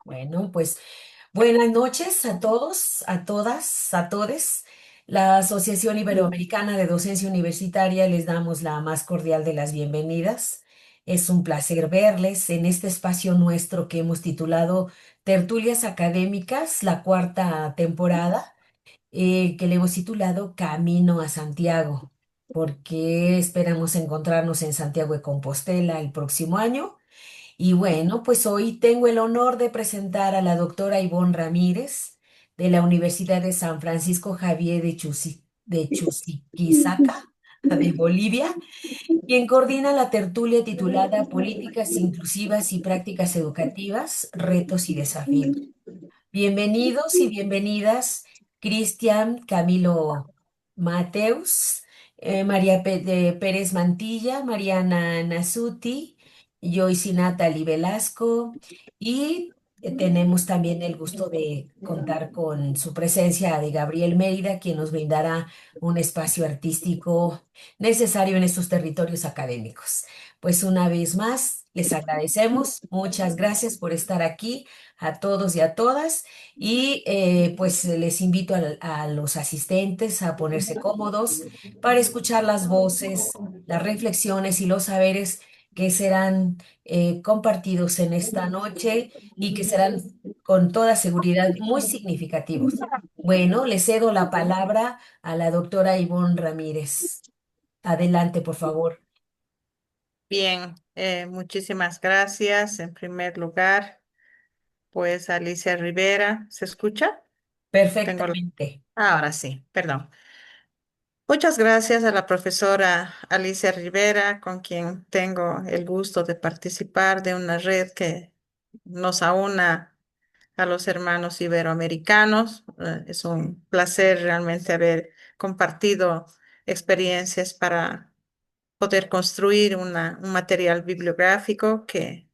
Bueno, pues buenas noches a todos, a todas, a todes. La Asociación Iberoamericana de Docencia Universitaria les damos la más cordial de las bienvenidas. Es un placer verles en este espacio nuestro que hemos titulado Tertulias Académicas, la cuarta temporada, que le hemos titulado Camino a Santiago, porque esperamos encontrarnos en Santiago de Compostela el próximo año. Y bueno, pues hoy tengo el honor de presentar a la doctora Ivonne Ramírez de la Universidad de San Francisco Javier de Chuquisaca, de Bolivia, quien coordina la tertulia titulada Políticas Inclusivas y Prácticas Educativas, Retos y Desafíos. Bienvenidos y bienvenidas, Cristian Camilo Mateus, Pérez Mantilla, Mariana Nasuti, Joyce Natalie Velasco y tenemos también el gusto de contar con su presencia de Gabriel Mérida, quien nos brindará un espacio artístico necesario en estos territorios académicos. Pues una vez más, les agradecemos. Muchas gracias por estar aquí a todos y a todas. Y pues les invito a los asistentes a ponerse cómodos para escuchar las voces, las reflexiones y los saberes que serán compartidos en esta noche y que serán con toda seguridad muy significativos. Bueno, le cedo la palabra a la doctora Ivonne Ramírez. Adelante, por favor. Bien, muchísimas gracias. En primer lugar, pues Alicia Rivera, ¿se escucha? Tengo la- Perfectamente. Ahora sí, perdón. Muchas gracias a la profesora Alicia Rivera, con quien tengo el gusto de participar de una red que nos aúna a los hermanos iberoamericanos. Es un placer realmente haber compartido experiencias para poder construir un material bibliográfico que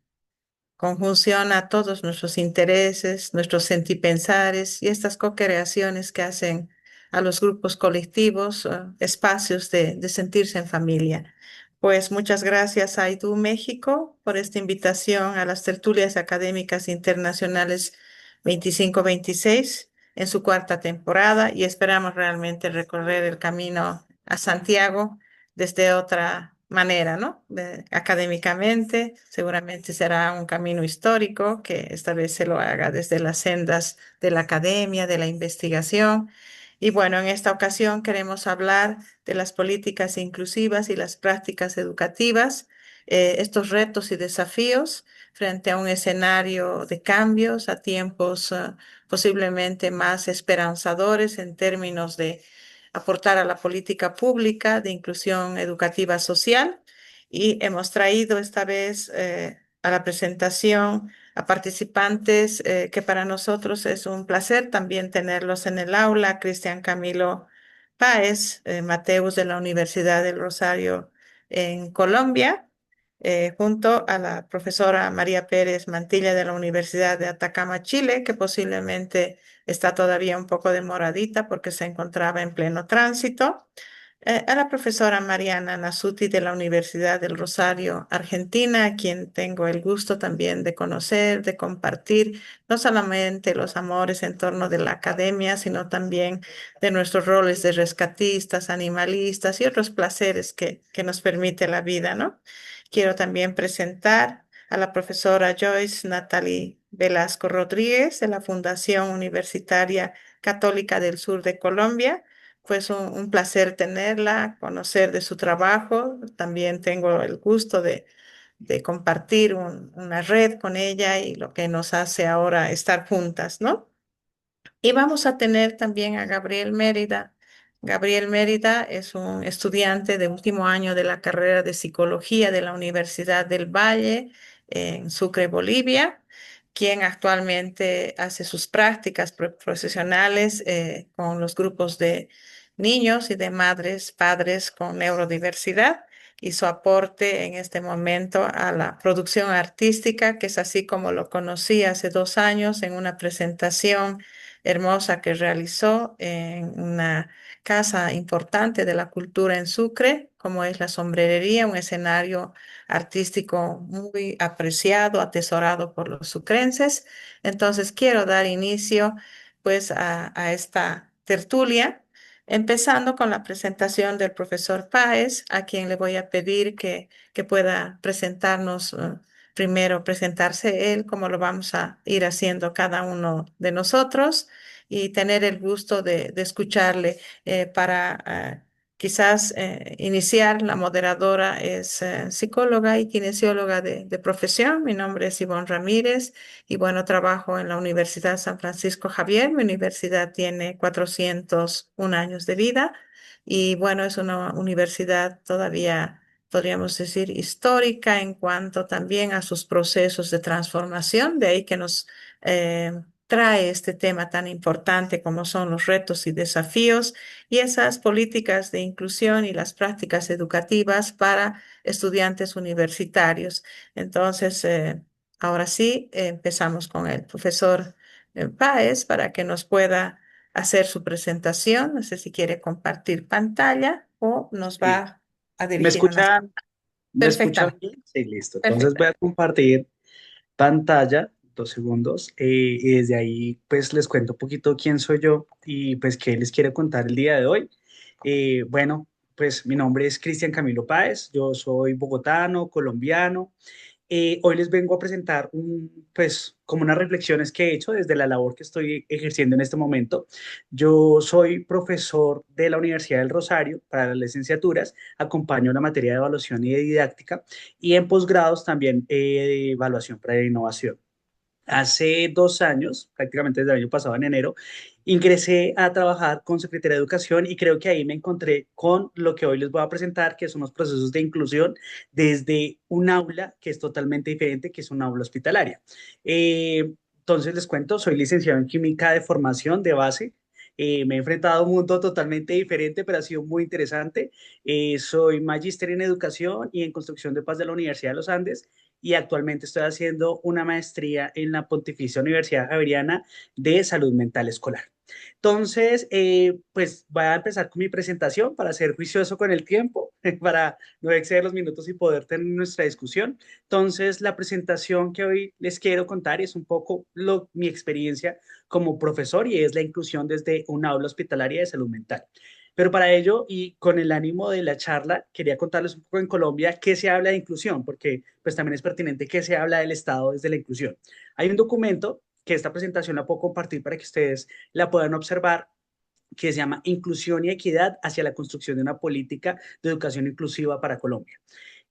conjunciona todos nuestros intereses, nuestros sentipensares y estas co-creaciones que hacen a los grupos colectivos, espacios de sentirse en familia. Pues muchas gracias a IDU México por esta invitación a las tertulias académicas internacionales 25-26 en su cuarta temporada y esperamos realmente recorrer el camino a Santiago desde otra manera, ¿no? Académicamente, seguramente será un camino histórico que esta vez se lo haga desde las sendas de la academia, de la investigación. Y bueno, en esta ocasión queremos hablar de las políticas inclusivas y las prácticas educativas, estos retos y desafíos frente a un escenario de cambios a tiempos posiblemente más esperanzadores en términos de aportar a la política pública de inclusión educativa social y hemos traído esta vez a la presentación a participantes que para nosotros es un placer también tenerlos en el aula, Cristian Camilo Páez, Mateus de la Universidad del Rosario en Colombia, junto a la profesora María Pérez Mantilla de la Universidad de Atacama, Chile, que posiblemente está todavía un poco demoradita porque se encontraba en pleno tránsito. A la profesora Mariana Nasuti de la Universidad del Rosario, Argentina, a quien tengo el gusto también de conocer, de compartir no solamente los amores en torno de la academia, sino también de nuestros roles de rescatistas, animalistas y otros placeres que nos permite la vida, ¿no? Quiero también presentar a la profesora Joyce Natalie Velasco Rodríguez de la Fundación Universitaria Católica del Sur de Colombia. Pues un placer tenerla, conocer de su trabajo. También tengo el gusto de compartir una red con ella y lo que nos hace ahora estar juntas, ¿no? Y vamos a tener también a Gabriel Mérida. Gabriel Mérida es un estudiante de último año de la carrera de psicología de la Universidad del Valle en Sucre, Bolivia, quien actualmente hace sus prácticas profesionales con los grupos de niños y de madres, padres con neurodiversidad. y su aporte en este momento a la producción artística, que es así como lo conocí hace 2 años en una presentación hermosa que realizó en una casa importante de la cultura en Sucre, como es la Sombrerería, un escenario artístico muy apreciado, atesorado por los sucrenses. Entonces quiero dar inicio pues a esta tertulia, empezando con la presentación del profesor Páez, a quien le voy a pedir que pueda presentarnos, primero presentarse él, como lo vamos a ir haciendo cada uno de nosotros, y tener el gusto de escucharle para quizás iniciar. La moderadora es psicóloga y kinesióloga de profesión. Mi nombre es Ivonne Ramírez y bueno, trabajo en la Universidad San Francisco Javier. Mi universidad tiene 401 años de vida y bueno, es una universidad todavía, podríamos decir, histórica en cuanto también a sus procesos de transformación. De ahí que nos trae este tema tan importante como son los retos y desafíos y esas políticas de inclusión y las prácticas educativas para estudiantes universitarios. Entonces, ahora sí, empezamos con el profesor Páez para que nos pueda hacer su presentación. No sé si quiere compartir pantalla o nos Sí. va a ¿Me dirigir unas. escuchan? ¿Me escuchan Perfectamente, bien? Sí, listo. Entonces voy a perfectamente. compartir pantalla, 2 segundos, y desde ahí pues les cuento un poquito quién soy yo y pues qué les quiero contar el día de hoy. Bueno, pues mi nombre es Cristian Camilo Páez, yo soy bogotano, colombiano. Hoy les vengo a presentar pues, como unas reflexiones que he hecho desde la labor que estoy ejerciendo en este momento. Yo soy profesor de la Universidad del Rosario para las licenciaturas, acompaño la materia de evaluación y de didáctica y en posgrados también de evaluación para la innovación. Hace 2 años, prácticamente desde el año pasado, en enero, ingresé a trabajar con Secretaría de Educación y creo que ahí me encontré con lo que hoy les voy a presentar, que son los procesos de inclusión desde un aula que es totalmente diferente, que es un aula hospitalaria. Entonces les cuento, soy licenciado en química de formación de base. Me he enfrentado a un mundo totalmente diferente, pero ha sido muy interesante. Soy magíster en educación y en construcción de paz de la Universidad de los Andes y actualmente estoy haciendo una maestría en la Pontificia Universidad Javeriana de Salud Mental Escolar. Entonces, pues voy a empezar con mi presentación para ser juicioso con el tiempo, para no exceder los minutos y poder tener nuestra discusión. Entonces, la presentación que hoy les quiero contar es un poco mi experiencia como profesor y es la inclusión desde un aula hospitalaria de salud mental. Pero para ello y con el ánimo de la charla, quería contarles un poco en Colombia qué se habla de inclusión, porque pues también es pertinente qué se habla del Estado desde la inclusión. Hay un documento que esta presentación la puedo compartir para que ustedes la puedan observar, que se llama Inclusión y Equidad hacia la construcción de una política de educación inclusiva para Colombia.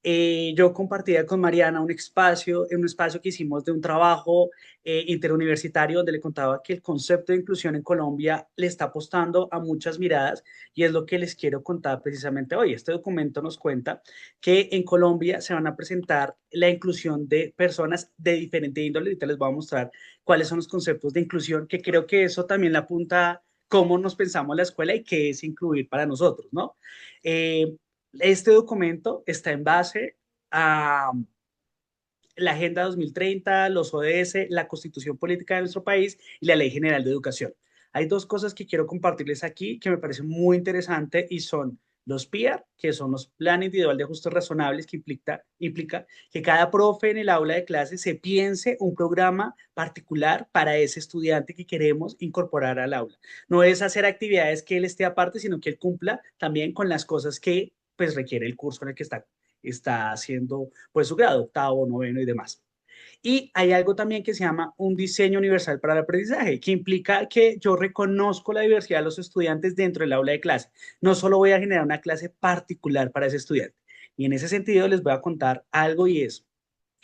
Yo compartía con Mariana un espacio que hicimos de un trabajo interuniversitario donde le contaba que el concepto de inclusión en Colombia le está apostando a muchas miradas y es lo que les quiero contar precisamente hoy. Este documento nos cuenta que en Colombia se van a presentar la inclusión de personas de diferente índole. Ahorita les voy a mostrar cuáles son los conceptos de inclusión, que creo que eso también le apunta cómo nos pensamos la escuela y qué es incluir para nosotros, ¿no? Eh, este documento está en base a la Agenda 2030, los ODS, la Constitución Política de nuestro país y la Ley General de Educación. Hay dos cosas que quiero compartirles aquí que me parecen muy interesantes y son los PIAR, que son los Plan Individual de Ajustes Razonables, que implica que cada profe en el aula de clase se piense un programa particular para ese estudiante que queremos incorporar al aula. No es hacer actividades que él esté aparte, sino que él cumpla también con las cosas que pues requiere el curso en el que está haciendo pues su grado, octavo, noveno y demás. Y hay algo también que se llama un diseño universal para el aprendizaje, que implica que yo reconozco la diversidad de los estudiantes dentro del aula de clase. No solo voy a generar una clase particular para ese estudiante. Y en ese sentido les voy a contar algo y es,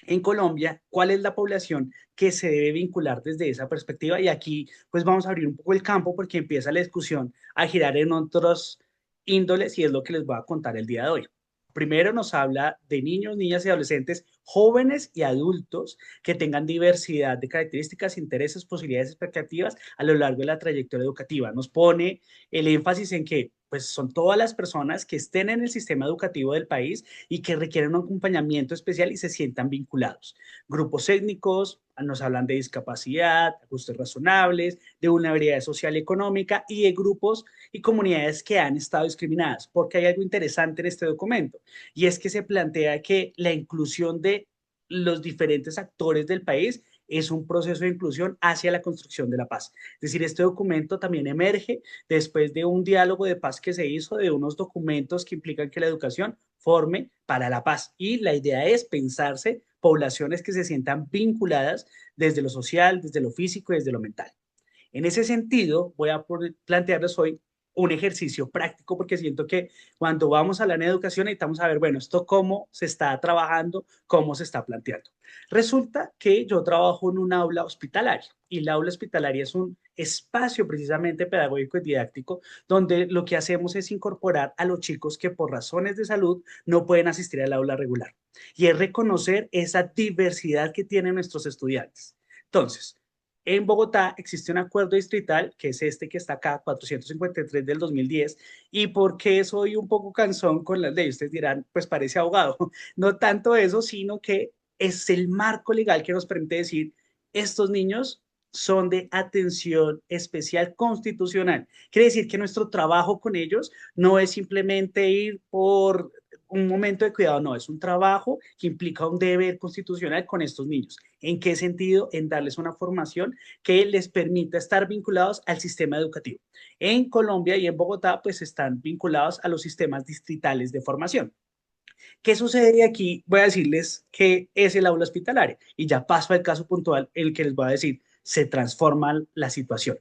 en Colombia, ¿cuál es la población que se debe vincular desde esa perspectiva? Y aquí pues vamos a abrir un poco el campo porque empieza la discusión a girar en otros índoles y es lo que les voy a contar el día de hoy. Primero nos habla de niños, niñas y adolescentes, jóvenes y adultos que tengan diversidad de características, intereses, posibilidades, expectativas a lo largo de la trayectoria educativa. Nos pone el énfasis en que pues son todas las personas que estén en el sistema educativo del país y que requieren un acompañamiento especial y se sientan vinculados. Grupos étnicos nos hablan de discapacidad, ajustes razonables, de vulnerabilidad social y económica y de grupos y comunidades que han estado discriminadas, porque hay algo interesante en este documento y es que se plantea que la inclusión de los diferentes actores del país es un proceso de inclusión hacia la construcción de la paz. Es decir, este documento también emerge después de un diálogo de paz que se hizo, de unos documentos que implican que la educación forme para la paz. Y la idea es pensarse poblaciones que se sientan vinculadas desde lo social, desde lo físico y desde lo mental. En ese sentido, voy a plantearles hoy un ejercicio práctico porque siento que cuando vamos a hablar de educación necesitamos saber, bueno, esto cómo se está trabajando, cómo se está planteando. Resulta que yo trabajo en un aula hospitalaria y el aula hospitalaria es un espacio precisamente pedagógico y didáctico donde lo que hacemos es incorporar a los chicos que por razones de salud no pueden asistir al aula regular y es reconocer esa diversidad que tienen nuestros estudiantes. Entonces, en Bogotá existe un acuerdo distrital, que es este que está acá, 453 del 2010, y porque soy un poco cansón con las leyes, ustedes dirán, pues parece abogado, no tanto eso, sino que es el marco legal que nos permite decir, estos niños son de atención especial constitucional. Quiere decir que nuestro trabajo con ellos no es simplemente ir por un momento de cuidado, no, es un trabajo que implica un deber constitucional con estos niños. ¿En qué sentido? En darles una formación que les permita estar vinculados al sistema educativo. En Colombia y en Bogotá, pues están vinculados a los sistemas distritales de formación. ¿Qué sucede aquí? Voy a decirles que es el aula hospitalaria y ya paso al caso puntual en el que les voy a decir, se transforma la situación.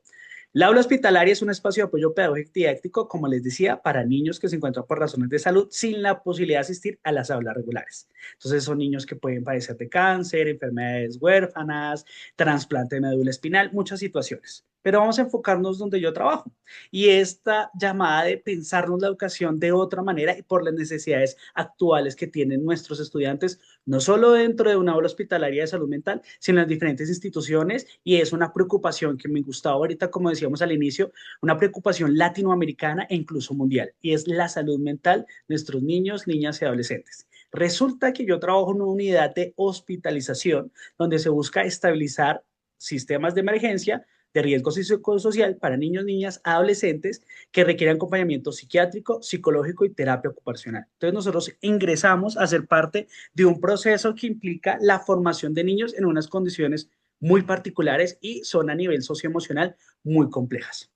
La aula hospitalaria es un espacio de apoyo pedagógico y didáctico, como les decía, para niños que se encuentran por razones de salud sin la posibilidad de asistir a las aulas regulares. Entonces son niños que pueden padecer de cáncer, enfermedades huérfanas, trasplante de médula espinal, muchas situaciones. Pero vamos a enfocarnos donde yo trabajo y esta llamada de pensarnos la educación de otra manera y por las necesidades actuales que tienen nuestros estudiantes, no solo dentro de una aula hospitalaria de salud mental, sino en las diferentes instituciones y es una preocupación que me gustaba ahorita, como decíamos al inicio, una preocupación latinoamericana e incluso mundial y es la salud mental de nuestros niños, niñas y adolescentes. Resulta que yo trabajo en una unidad de hospitalización donde se busca estabilizar sistemas de emergencia de riesgo psicosocial para niños, niñas, adolescentes que requieren acompañamiento psiquiátrico, psicológico y terapia ocupacional. Entonces nosotros ingresamos a ser parte de un proceso que implica la formación de niños en unas condiciones muy particulares y son a nivel socioemocional muy complejas.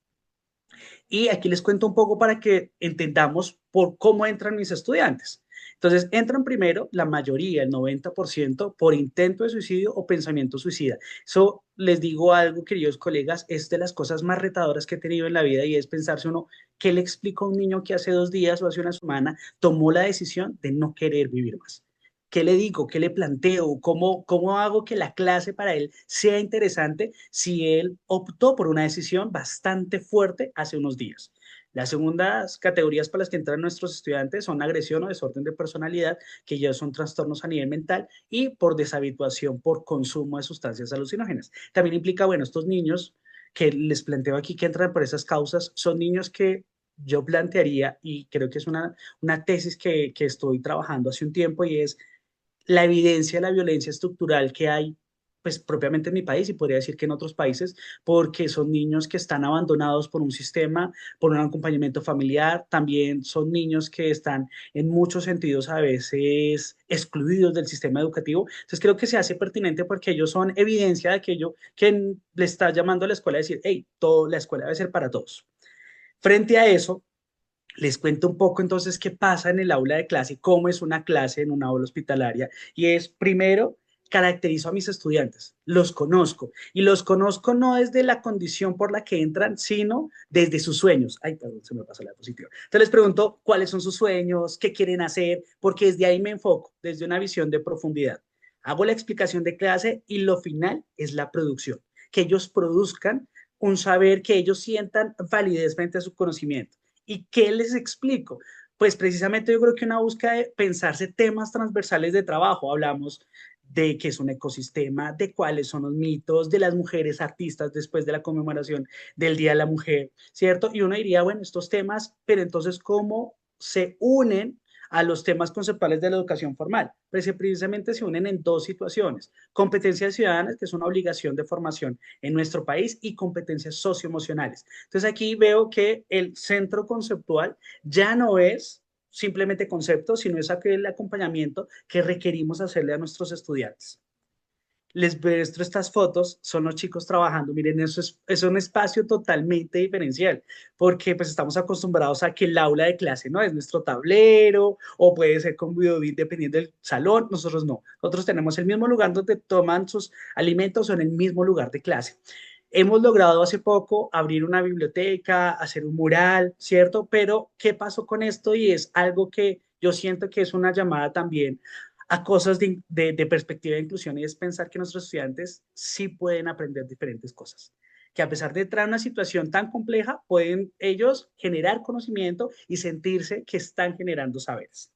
Y aquí les cuento un poco para que entendamos por cómo entran mis estudiantes. Entonces, entran primero, la mayoría, el 90%, por intento de suicidio o pensamiento suicida. Eso les digo algo, queridos colegas, es de las cosas más retadoras que he tenido en la vida y es pensarse uno, ¿qué le explico a un niño que hace 2 días o hace una semana tomó la decisión de no querer vivir más? ¿Qué le digo? ¿Qué le planteo? ¿Cómo hago que la clase para él sea interesante si él optó por una decisión bastante fuerte hace unos días? Las segundas categorías para las que entran nuestros estudiantes son agresión o desorden de personalidad, que ya son trastornos a nivel mental, y por deshabituación por consumo de sustancias alucinógenas. También implica, bueno, estos niños que les planteo aquí que entran por esas causas son niños que yo plantearía, y creo que es una tesis que estoy trabajando hace un tiempo, y es la evidencia de la violencia estructural que hay, pues propiamente en mi país y podría decir que en otros países, porque son niños que están abandonados por un sistema, por un acompañamiento familiar, también son niños que están en muchos sentidos a veces excluidos del sistema educativo. Entonces creo que se hace pertinente porque ellos son evidencia de aquello que le está llamando a la escuela a decir, hey, la escuela debe ser para todos. Frente a eso, les cuento un poco entonces qué pasa en el aula de clase, cómo es una clase en una aula hospitalaria. Y es, primero, caracterizo a mis estudiantes, los conozco. Y los conozco no desde la condición por la que entran, sino desde sus sueños. Ay, perdón, se me pasó la diapositiva. Entonces les pregunto cuáles son sus sueños, qué quieren hacer, porque desde ahí me enfoco, desde una visión de profundidad. Hago la explicación de clase y lo final es la producción, que ellos produzcan un saber, que ellos sientan validez frente a su conocimiento. ¿Y qué les explico? Pues precisamente yo creo que una búsqueda de pensarse temas transversales de trabajo. Hablamos de qué es un ecosistema, de cuáles son los mitos, de las mujeres artistas después de la conmemoración del Día de la Mujer, ¿cierto? Y uno diría, bueno, estos temas, pero entonces, ¿cómo se unen a los temas conceptuales de la educación formal? Pues precisamente se unen en dos situaciones: competencias ciudadanas, que es una obligación de formación en nuestro país, y competencias socioemocionales. Entonces aquí veo que el centro conceptual ya no es simplemente concepto, sino es aquel acompañamiento que requerimos hacerle a nuestros estudiantes. Les muestro estas fotos, son los chicos trabajando. Miren, es un espacio totalmente diferencial, porque pues estamos acostumbrados a que el aula de clase, ¿no? Es nuestro tablero, o puede ser con videobeam dependiendo del salón. Nosotros no. Nosotros tenemos el mismo lugar donde toman sus alimentos, o en el mismo lugar de clase. Hemos logrado hace poco abrir una biblioteca, hacer un mural, ¿cierto? Pero, ¿qué pasó con esto? Y es algo que yo siento que es una llamada también a cosas de perspectiva de inclusión, y es pensar que nuestros estudiantes sí pueden aprender diferentes cosas, que a pesar de entrar en una situación tan compleja, pueden ellos generar conocimiento y sentirse que están generando saberes.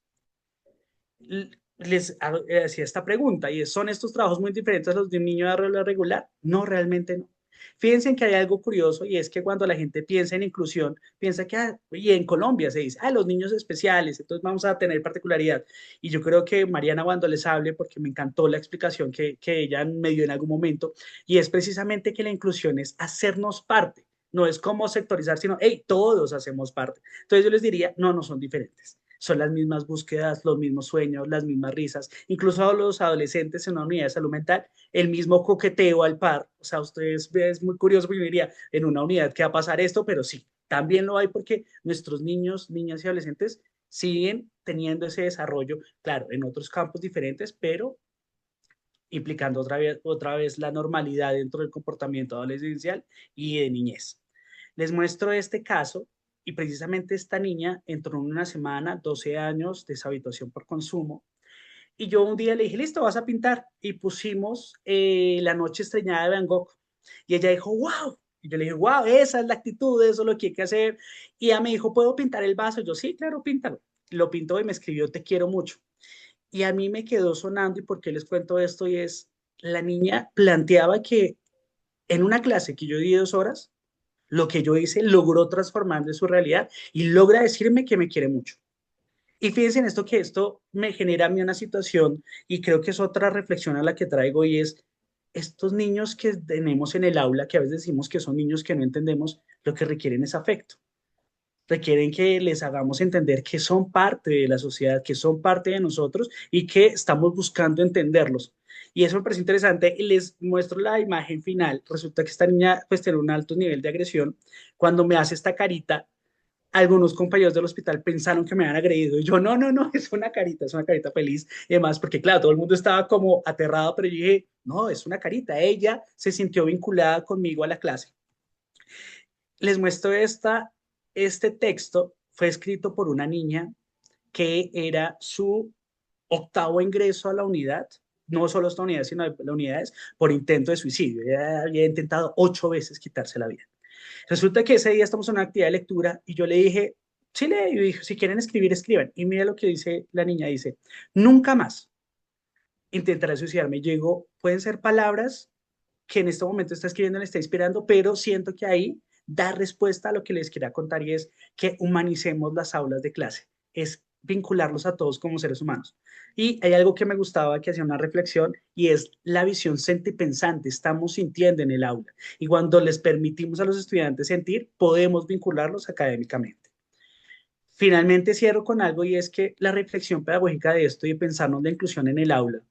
Les hacía esta pregunta, y es, ¿son estos trabajos muy diferentes a los de un niño de aula regular? No, realmente no. Fíjense en que hay algo curioso, y es que cuando la gente piensa en inclusión, piensa que, y en Colombia se dice, los niños especiales, entonces vamos a tener particularidad. Y yo creo que Mariana, cuando les hable, porque me encantó la explicación que ella me dio en algún momento, y es precisamente que la inclusión es hacernos parte, no es como sectorizar, sino, hey, todos hacemos parte. Entonces yo les diría, no, no son diferentes. Son las mismas búsquedas, los mismos sueños, las mismas risas. Incluso a los adolescentes en una unidad de salud mental, el mismo coqueteo al par. O sea, ustedes es muy curioso, porque yo diría, en una unidad que va a pasar esto, pero sí, también lo hay, porque nuestros niños, niñas y adolescentes siguen teniendo ese desarrollo, claro, en otros campos diferentes, pero implicando otra vez la normalidad dentro del comportamiento adolescencial y de niñez. Les muestro este caso, y precisamente esta niña entró en una semana, 12 años, deshabituación por consumo, y yo un día le dije, listo, vas a pintar, y pusimos La noche estrellada de Van Gogh, y ella dijo, wow, y yo le dije, wow, esa es la actitud, eso es lo que hay que hacer, y ella me dijo, ¿puedo pintar el vaso? Yo, sí, claro, píntalo. Lo pintó y me escribió, te quiero mucho. Y a mí me quedó sonando, y por qué les cuento esto, y es, la niña planteaba que en una clase que yo di 2 horas, lo que yo hice logró transformar de su realidad, y logra decirme que me quiere mucho. Y fíjense en esto, que esto me genera a mí una situación, y creo que es otra reflexión a la que traigo, y es estos niños que tenemos en el aula, que a veces decimos que son niños que no entendemos, lo que requieren es afecto. Requieren que les hagamos entender que son parte de la sociedad, que son parte de nosotros, y que estamos buscando entenderlos. Y eso me parece interesante. Y les muestro la imagen final. Resulta que esta niña pues tiene un alto nivel de agresión. Cuando me hace esta carita, algunos compañeros del hospital pensaron que me habían agredido. Y yo, no, no, no, es una carita feliz. Y además, porque claro, todo el mundo estaba como aterrado, pero yo dije, no, es una carita. Ella se sintió vinculada conmigo a la clase. Les muestro este texto. Fue escrito por una niña que era su octavo ingreso a la unidad, no solo esta unidad, sino la unidades, por intento de suicidio. Ella había intentado 8 veces quitarse la vida. Resulta que ese día estamos en una actividad de lectura, y yo le dije, sí, le dije, si quieren escribir, escriban. Y mira lo que dice la niña, dice, nunca más intentaré suicidarme. Yo digo, pueden ser palabras que en este momento está escribiendo, le está inspirando, pero siento que ahí da respuesta a lo que les quería contar, y es que humanicemos las aulas de clase, es vincularlos a todos como seres humanos. Y hay algo que me gustaba, que hacía una reflexión, y es la visión sentipensante. Estamos sintiendo en el aula, y cuando les permitimos a los estudiantes sentir, podemos vincularlos académicamente. Finalmente cierro con algo, y es que la reflexión pedagógica de esto, y pensarnos la inclusión en el aula,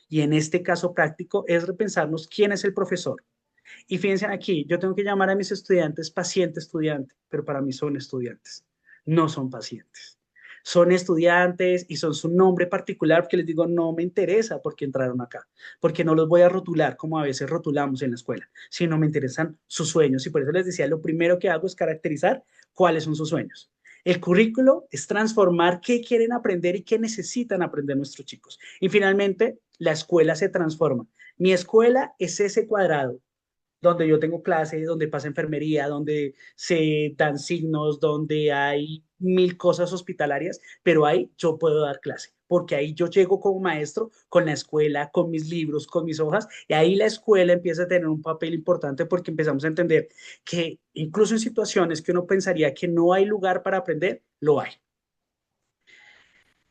y en este caso práctico, es repensarnos quién es el profesor. Y fíjense aquí, yo tengo que llamar a mis estudiantes paciente estudiante, pero para mí son estudiantes, no son pacientes. Son estudiantes, y son su nombre particular, porque les digo, no me interesa por qué entraron acá, porque no los voy a rotular como a veces rotulamos en la escuela, sino me interesan sus sueños. Y por eso les decía, lo primero que hago es caracterizar cuáles son sus sueños. El currículo es transformar qué quieren aprender y qué necesitan aprender nuestros chicos. Y finalmente, la escuela se transforma. Mi escuela es ese cuadrado donde yo tengo clase, donde pasa enfermería, donde se dan signos, donde hay mil cosas hospitalarias, pero ahí yo puedo dar clase, porque ahí yo llego como maestro con la escuela, con mis libros, con mis hojas, y ahí la escuela empieza a tener un papel importante porque empezamos a entender que incluso en situaciones que uno pensaría que no hay lugar para aprender, lo hay.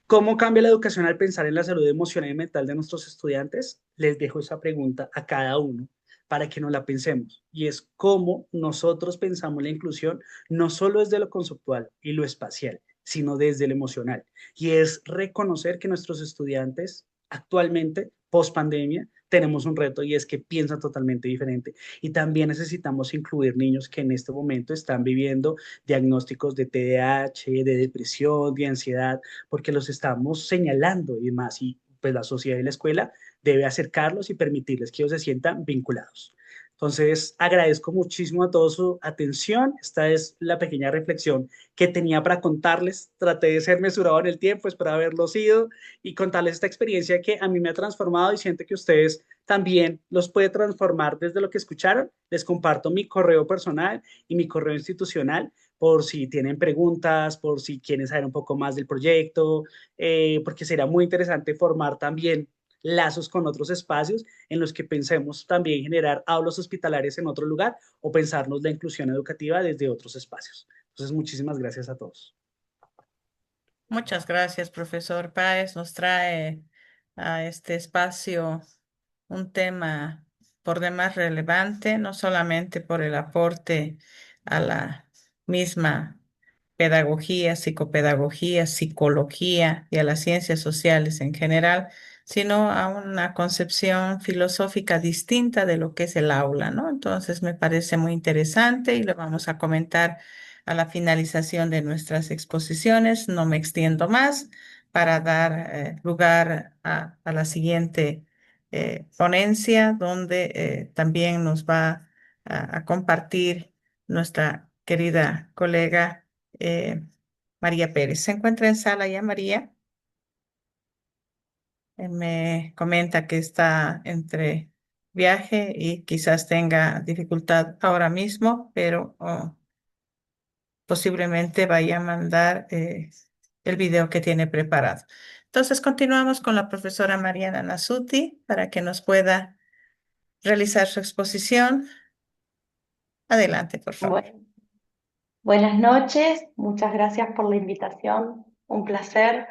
¿Cómo cambia la educación al pensar en la salud emocional y mental de nuestros estudiantes? Les dejo esa pregunta a cada uno para que nos la pensemos. Y es cómo nosotros pensamos la inclusión no solo desde lo conceptual y lo espacial, sino desde lo emocional. Y es reconocer que nuestros estudiantes actualmente, post pandemia, tenemos un reto y es que piensan totalmente diferente. Y también necesitamos incluir niños que en este momento están viviendo diagnósticos de TDAH, de depresión, de ansiedad, porque los estamos señalando y demás, y pues la sociedad y la escuela debe acercarlos y permitirles que ellos se sientan vinculados. Entonces, agradezco muchísimo a todos su atención. Esta es la pequeña reflexión que tenía para contarles. Traté de ser mesurado en el tiempo, espero haberlo sido y contarles esta experiencia que a mí me ha transformado y siento que ustedes también los puede transformar desde lo que escucharon. Les comparto mi correo personal y mi correo institucional por si tienen preguntas, por si quieren saber un poco más del proyecto, porque será muy interesante formar también lazos con otros espacios en los que pensemos también generar aulas hospitalarias en otro lugar o pensarnos la inclusión educativa desde otros espacios. Entonces, muchísimas gracias a todos. Muchas gracias, profesor Páez. Nos trae a este espacio un tema por demás relevante, no solamente por el aporte a la misma pedagogía, psicopedagogía, psicología y a las ciencias sociales en general, sino a una concepción filosófica distinta de lo que es el aula, ¿no? Entonces me parece muy interesante y lo vamos a comentar a la finalización de nuestras exposiciones. No me extiendo más para dar lugar a la siguiente ponencia, donde también nos va a compartir nuestra querida colega eh, María Pérez. ¿Se encuentra en sala ya, María? Me comenta que está entre viaje y quizás tenga dificultad ahora mismo, pero posiblemente vaya a mandar el video que tiene preparado. Entonces, continuamos con la profesora Mariana Nasuti para que nos pueda realizar su exposición. Adelante, por favor. Bueno, buenas noches, muchas gracias por la invitación. Un placer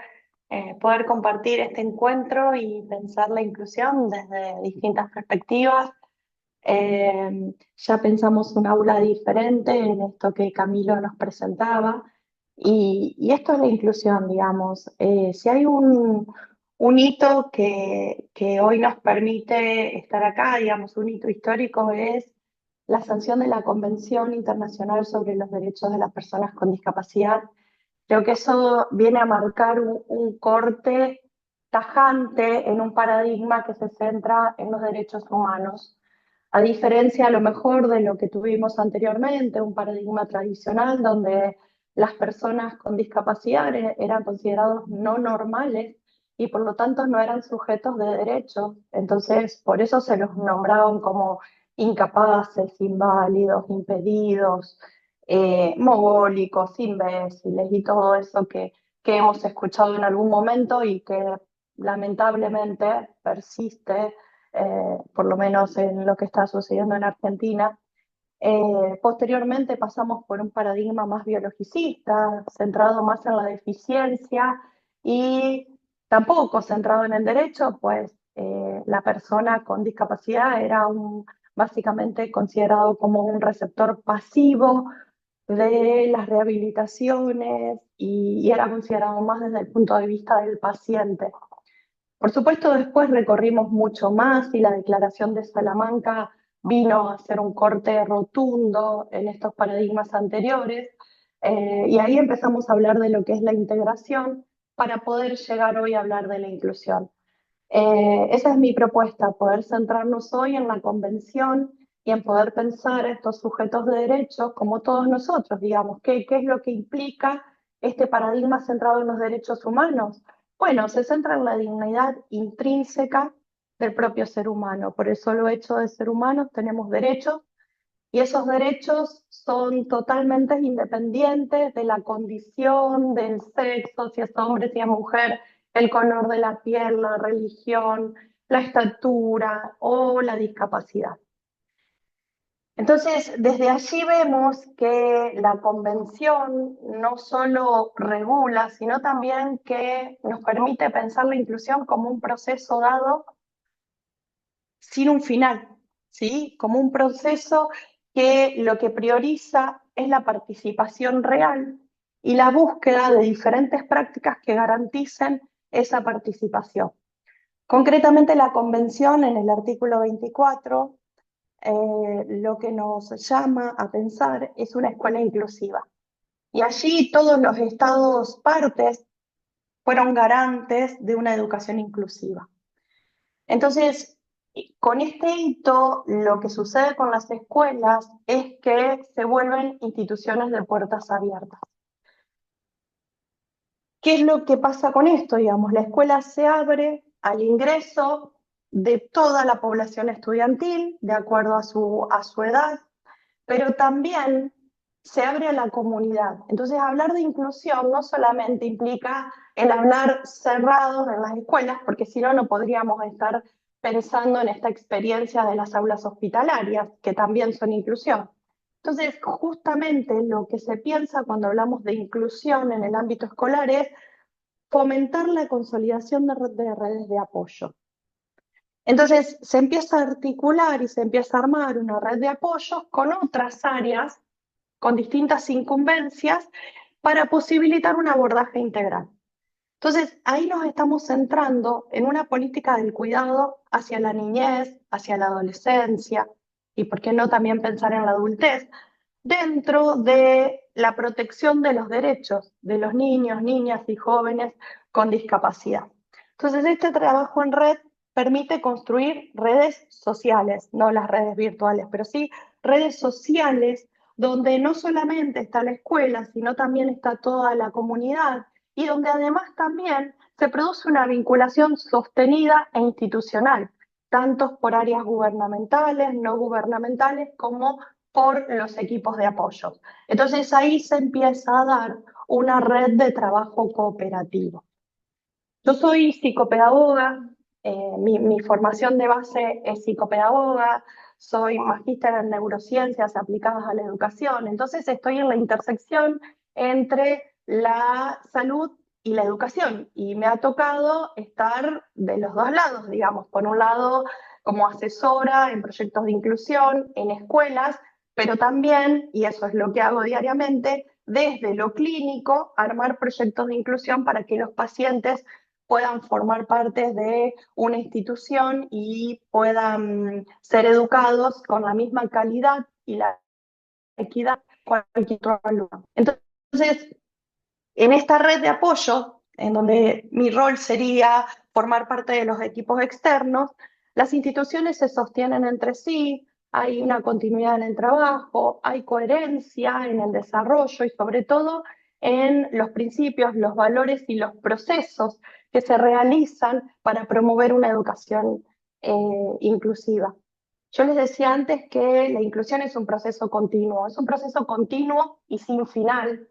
poder compartir este encuentro y pensar la inclusión desde distintas perspectivas. Ya pensamos un aula diferente en esto que Camilo nos presentaba y esto es la inclusión, digamos. Si hay un hito que hoy nos permite estar acá, digamos, un hito histórico es la sanción de la Convención Internacional sobre los Derechos de las Personas con Discapacidad. Creo que eso viene a marcar un corte tajante en un paradigma que se centra en los derechos humanos. A diferencia a lo mejor de lo que tuvimos anteriormente, un paradigma tradicional donde las personas con discapacidad eran considerados no normales y por lo tanto no eran sujetos de derechos. Entonces, por eso se los nombraban como incapaces, inválidos, impedidos, mogólicos, imbéciles y todo eso que hemos escuchado en algún momento y que lamentablemente persiste, por lo menos en lo que está sucediendo en Argentina. Posteriormente pasamos por un paradigma más biologicista, centrado más en la deficiencia y tampoco centrado en el derecho, pues la persona con discapacidad era básicamente considerado como un receptor pasivo de las rehabilitaciones y era considerado más desde el punto de vista del paciente. Por supuesto, después recorrimos mucho más y la Declaración de Salamanca vino a hacer un corte rotundo en estos paradigmas anteriores, y ahí empezamos a hablar de lo que es la integración para poder llegar hoy a hablar de la inclusión. Esa es mi propuesta, poder centrarnos hoy en la convención y en poder pensar a estos sujetos de derechos como todos nosotros, digamos, qué es lo que implica este paradigma centrado en los derechos humanos. Bueno, se centra en la dignidad intrínseca del propio ser humano. Por el solo hecho de ser humanos tenemos derechos y esos derechos son totalmente independientes de la condición, del sexo, si es hombre, si es mujer, el color de la piel, la religión, la estatura o la discapacidad. Entonces, desde allí vemos que la convención no solo regula, sino también que nos permite pensar la inclusión como un proceso dado sin un final, ¿sí? Como un proceso que lo que prioriza es la participación real y la búsqueda de diferentes prácticas que garanticen esa participación. Concretamente, la convención en el artículo 24 lo que nos llama a pensar es una escuela inclusiva. Y allí todos los estados partes fueron garantes de una educación inclusiva. Entonces, con este hito, lo que sucede con las escuelas es que se vuelven instituciones de puertas abiertas. ¿Qué es lo que pasa con esto? Digamos, la escuela se abre al ingreso de toda la población estudiantil, de acuerdo a su edad, pero también se abre a la comunidad. Entonces, hablar de inclusión no solamente implica el hablar cerrados en las escuelas, porque si no, no podríamos estar pensando en esta experiencia de las aulas hospitalarias, que también son inclusión. Entonces, justamente lo que se piensa cuando hablamos de inclusión en el ámbito escolar es fomentar la consolidación de redes de apoyo. Entonces se empieza a articular y se empieza a armar una red de apoyo con otras áreas, con distintas incumbencias, para posibilitar un abordaje integral. Entonces ahí nos estamos centrando en una política del cuidado hacia la niñez, hacia la adolescencia y, por qué no, también pensar en la adultez, dentro de la protección de los derechos de los niños, niñas y jóvenes con discapacidad. Entonces, este trabajo en red permite construir redes sociales, no las redes virtuales, pero sí redes sociales donde no solamente está la escuela, sino también está toda la comunidad y donde además también se produce una vinculación sostenida e institucional, tanto por áreas gubernamentales, no gubernamentales, como por los equipos de apoyo. Entonces ahí se empieza a dar una red de trabajo cooperativo. Yo soy psicopedagoga, mi formación de base es psicopedagoga, soy magíster en neurociencias aplicadas a la educación, entonces estoy en la intersección entre la salud y la educación y me ha tocado estar de los dos lados, digamos, por un lado como asesora en proyectos de inclusión en escuelas, pero también, y eso es lo que hago diariamente, desde lo clínico, armar proyectos de inclusión para que los pacientes puedan formar parte de una institución y puedan ser educados con la misma calidad y la equidad que cualquier otro alumno. Entonces, en esta red de apoyo, en donde mi rol sería formar parte de los equipos externos, las instituciones se sostienen entre sí, hay una continuidad en el trabajo, hay coherencia en el desarrollo y sobre todo en los principios, los valores y los procesos que se realizan para promover una educación inclusiva. Yo les decía antes que la inclusión es un proceso continuo y sin final,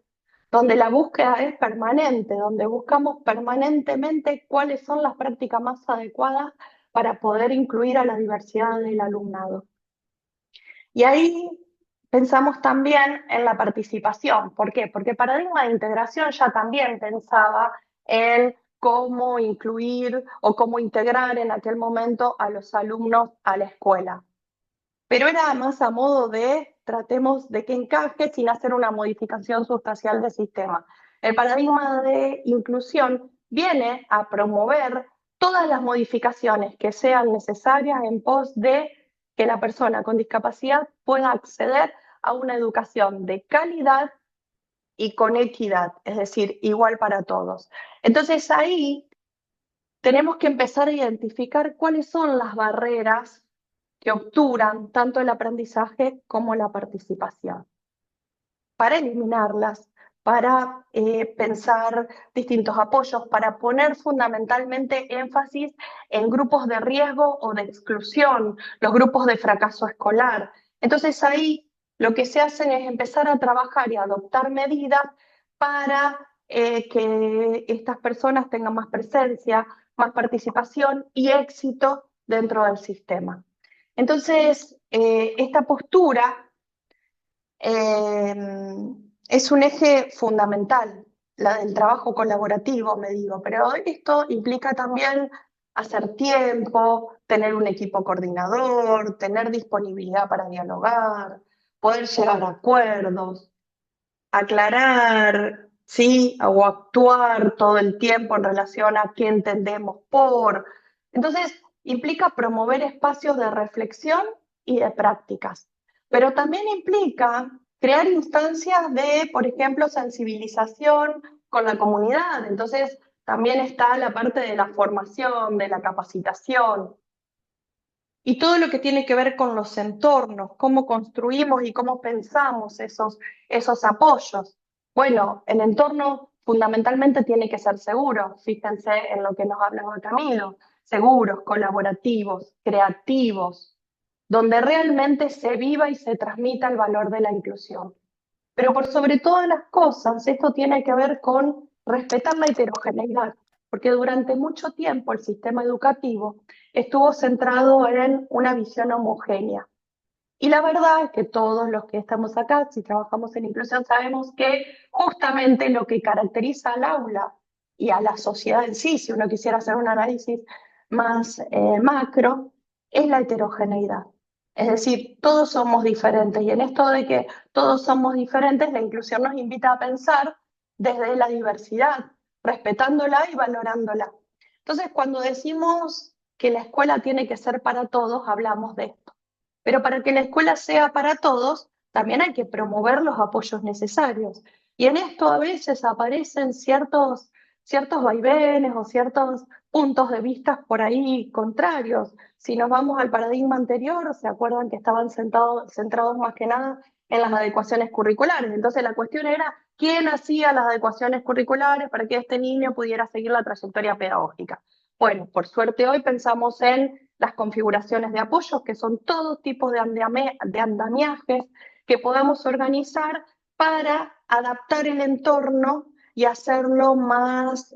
donde la búsqueda es permanente, donde buscamos permanentemente cuáles son las prácticas más adecuadas para poder incluir a la diversidad del alumnado. Y ahí pensamos también en la participación. ¿Por qué? Porque Paradigma de Integración ya también pensaba en cómo incluir o cómo integrar en aquel momento a los alumnos a la escuela. Pero era más a modo de tratemos de que encaje sin hacer una modificación sustancial del sistema. El paradigma de inclusión viene a promover todas las modificaciones que sean necesarias en pos de que la persona con discapacidad pueda acceder a una educación de calidad y con equidad, es decir, igual para todos. Entonces ahí tenemos que empezar a identificar cuáles son las barreras que obturan tanto el aprendizaje como la participación. Para eliminarlas, para pensar distintos apoyos, para poner fundamentalmente énfasis en grupos de riesgo o de exclusión, los grupos de fracaso escolar. Entonces ahí lo que se hace es empezar a trabajar y adoptar medidas para que estas personas tengan más presencia, más participación y éxito dentro del sistema. Entonces, esta postura es un eje fundamental, la del trabajo colaborativo, me digo, pero esto implica también hacer tiempo, tener un equipo coordinador, tener disponibilidad para dialogar, poder llegar a acuerdos, aclarar, ¿sí? O actuar todo el tiempo en relación a qué entendemos por. Entonces, implica promover espacios de reflexión y de prácticas, pero también implica crear instancias de, por ejemplo, sensibilización con la comunidad. Entonces, también está la parte de la formación, de la capacitación, y todo lo que tiene que ver con los entornos, cómo construimos y cómo pensamos esos apoyos. Bueno, el entorno fundamentalmente tiene que ser seguro, fíjense en lo que nos hablaba Camilo, seguros, colaborativos, creativos, donde realmente se viva y se transmita el valor de la inclusión. Pero por sobre todas las cosas, esto tiene que ver con respetar la heterogeneidad, porque durante mucho tiempo el sistema educativo estuvo centrado en una visión homogénea. Y la verdad es que todos los que estamos acá, si trabajamos en inclusión, sabemos que justamente lo que caracteriza al aula y a la sociedad en sí, si uno quisiera hacer un análisis más macro, es la heterogeneidad. Es decir, todos somos diferentes y en esto de que todos somos diferentes, la inclusión nos invita a pensar desde la diversidad, respetándola y valorándola. Entonces, cuando decimos que la escuela tiene que ser para todos, hablamos de esto. Pero para que la escuela sea para todos, también hay que promover los apoyos necesarios. Y en esto a veces aparecen ciertos vaivenes o ciertos puntos de vista por ahí contrarios. Si nos vamos al paradigma anterior, se acuerdan que estaban centrados más que nada en las adecuaciones curriculares. Entonces la cuestión era quién hacía las adecuaciones curriculares para que este niño pudiera seguir la trayectoria pedagógica. Bueno, por suerte hoy pensamos en las configuraciones de apoyos, que son todo tipo de andamiajes que podamos organizar para adaptar el entorno y hacerlo más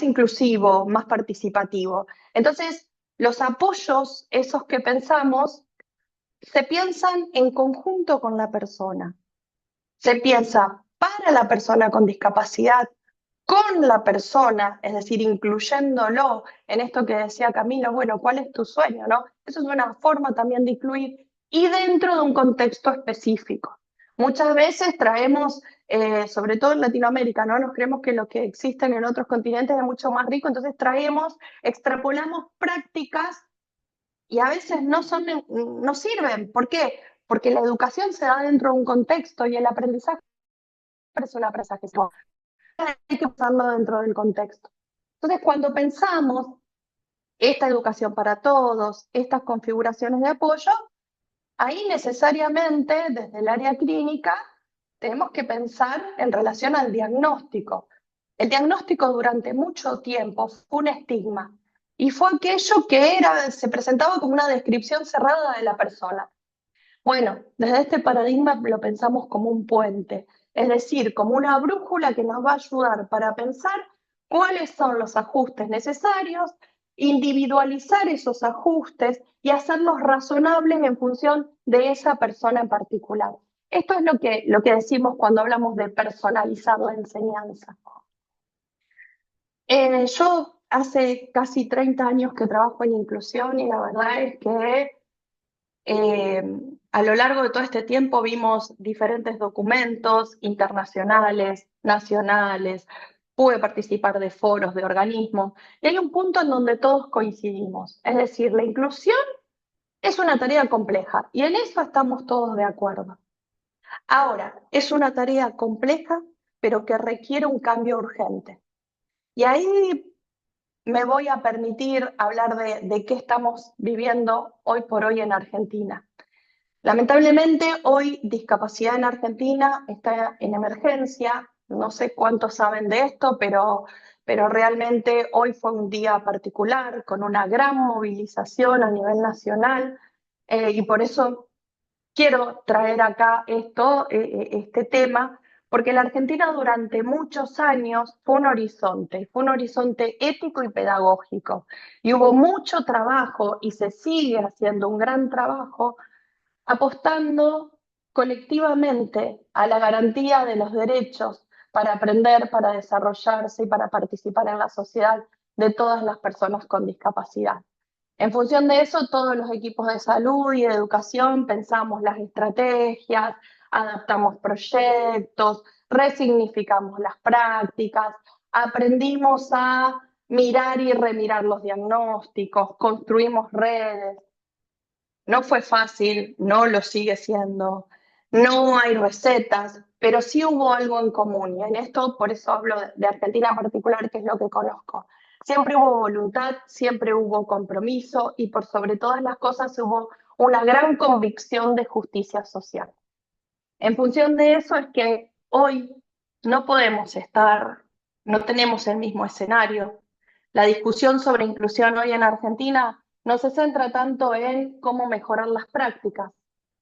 inclusivo, más participativo. Entonces, los apoyos, esos que pensamos, se piensan en conjunto con la persona. Se piensa para la persona con discapacidad, con la persona, es decir, incluyéndolo en esto que decía Camilo, bueno, ¿cuál es tu sueño, no? Eso es una forma también de incluir y dentro de un contexto específico. Muchas veces traemos, sobre todo en Latinoamérica, ¿no? Nos creemos que lo que existe en otros continentes es mucho más rico, entonces extrapolamos prácticas y a veces no sirven. ¿Por qué? Porque la educación se da dentro de un contexto y el aprendizaje es un aprendizaje. Hay que pensarlo dentro del contexto. Entonces, cuando pensamos esta educación para todos, estas configuraciones de apoyo, ahí necesariamente desde el área clínica tenemos que pensar en relación al diagnóstico. El diagnóstico durante mucho tiempo fue un estigma y fue aquello que se presentaba como una descripción cerrada de la persona. Bueno, desde este paradigma lo pensamos como un puente, es decir, como una brújula que nos va a ayudar para pensar cuáles son los ajustes necesarios, individualizar esos ajustes y hacerlos razonables en función de esa persona en particular. Esto es lo que decimos cuando hablamos de personalizar la enseñanza. Yo hace casi 30 años que trabajo en inclusión y la verdad es que eh, a lo largo de todo este tiempo vimos diferentes documentos internacionales, nacionales, pude participar de foros, de organismos, y hay un punto en donde todos coincidimos, es decir, la inclusión es una tarea compleja y en eso estamos todos de acuerdo. Ahora, es una tarea compleja, pero que requiere un cambio urgente. Y ahí me voy a permitir hablar de qué estamos viviendo hoy por hoy en Argentina. Lamentablemente, hoy discapacidad en Argentina está en emergencia. No sé cuántos saben de esto, pero realmente hoy fue un día particular, con una gran movilización a nivel nacional, y por eso quiero traer acá este tema, porque la Argentina durante muchos años fue un horizonte ético y pedagógico, y hubo mucho trabajo y se sigue haciendo un gran trabajo apostando colectivamente a la garantía de los derechos para aprender, para desarrollarse y para participar en la sociedad de todas las personas con discapacidad. En función de eso, todos los equipos de salud y de educación pensamos las estrategias, adaptamos proyectos, resignificamos las prácticas, aprendimos a mirar y remirar los diagnósticos, construimos redes. No fue fácil, no lo sigue siendo, no hay recetas, pero sí hubo algo en común. Y en esto, por eso hablo de Argentina en particular, que es lo que conozco. Siempre hubo voluntad, siempre hubo compromiso y por sobre todas las cosas hubo una gran convicción de justicia social. En función de eso es que hoy no podemos estar, no tenemos el mismo escenario. La discusión sobre inclusión hoy en Argentina no se centra tanto en cómo mejorar las prácticas.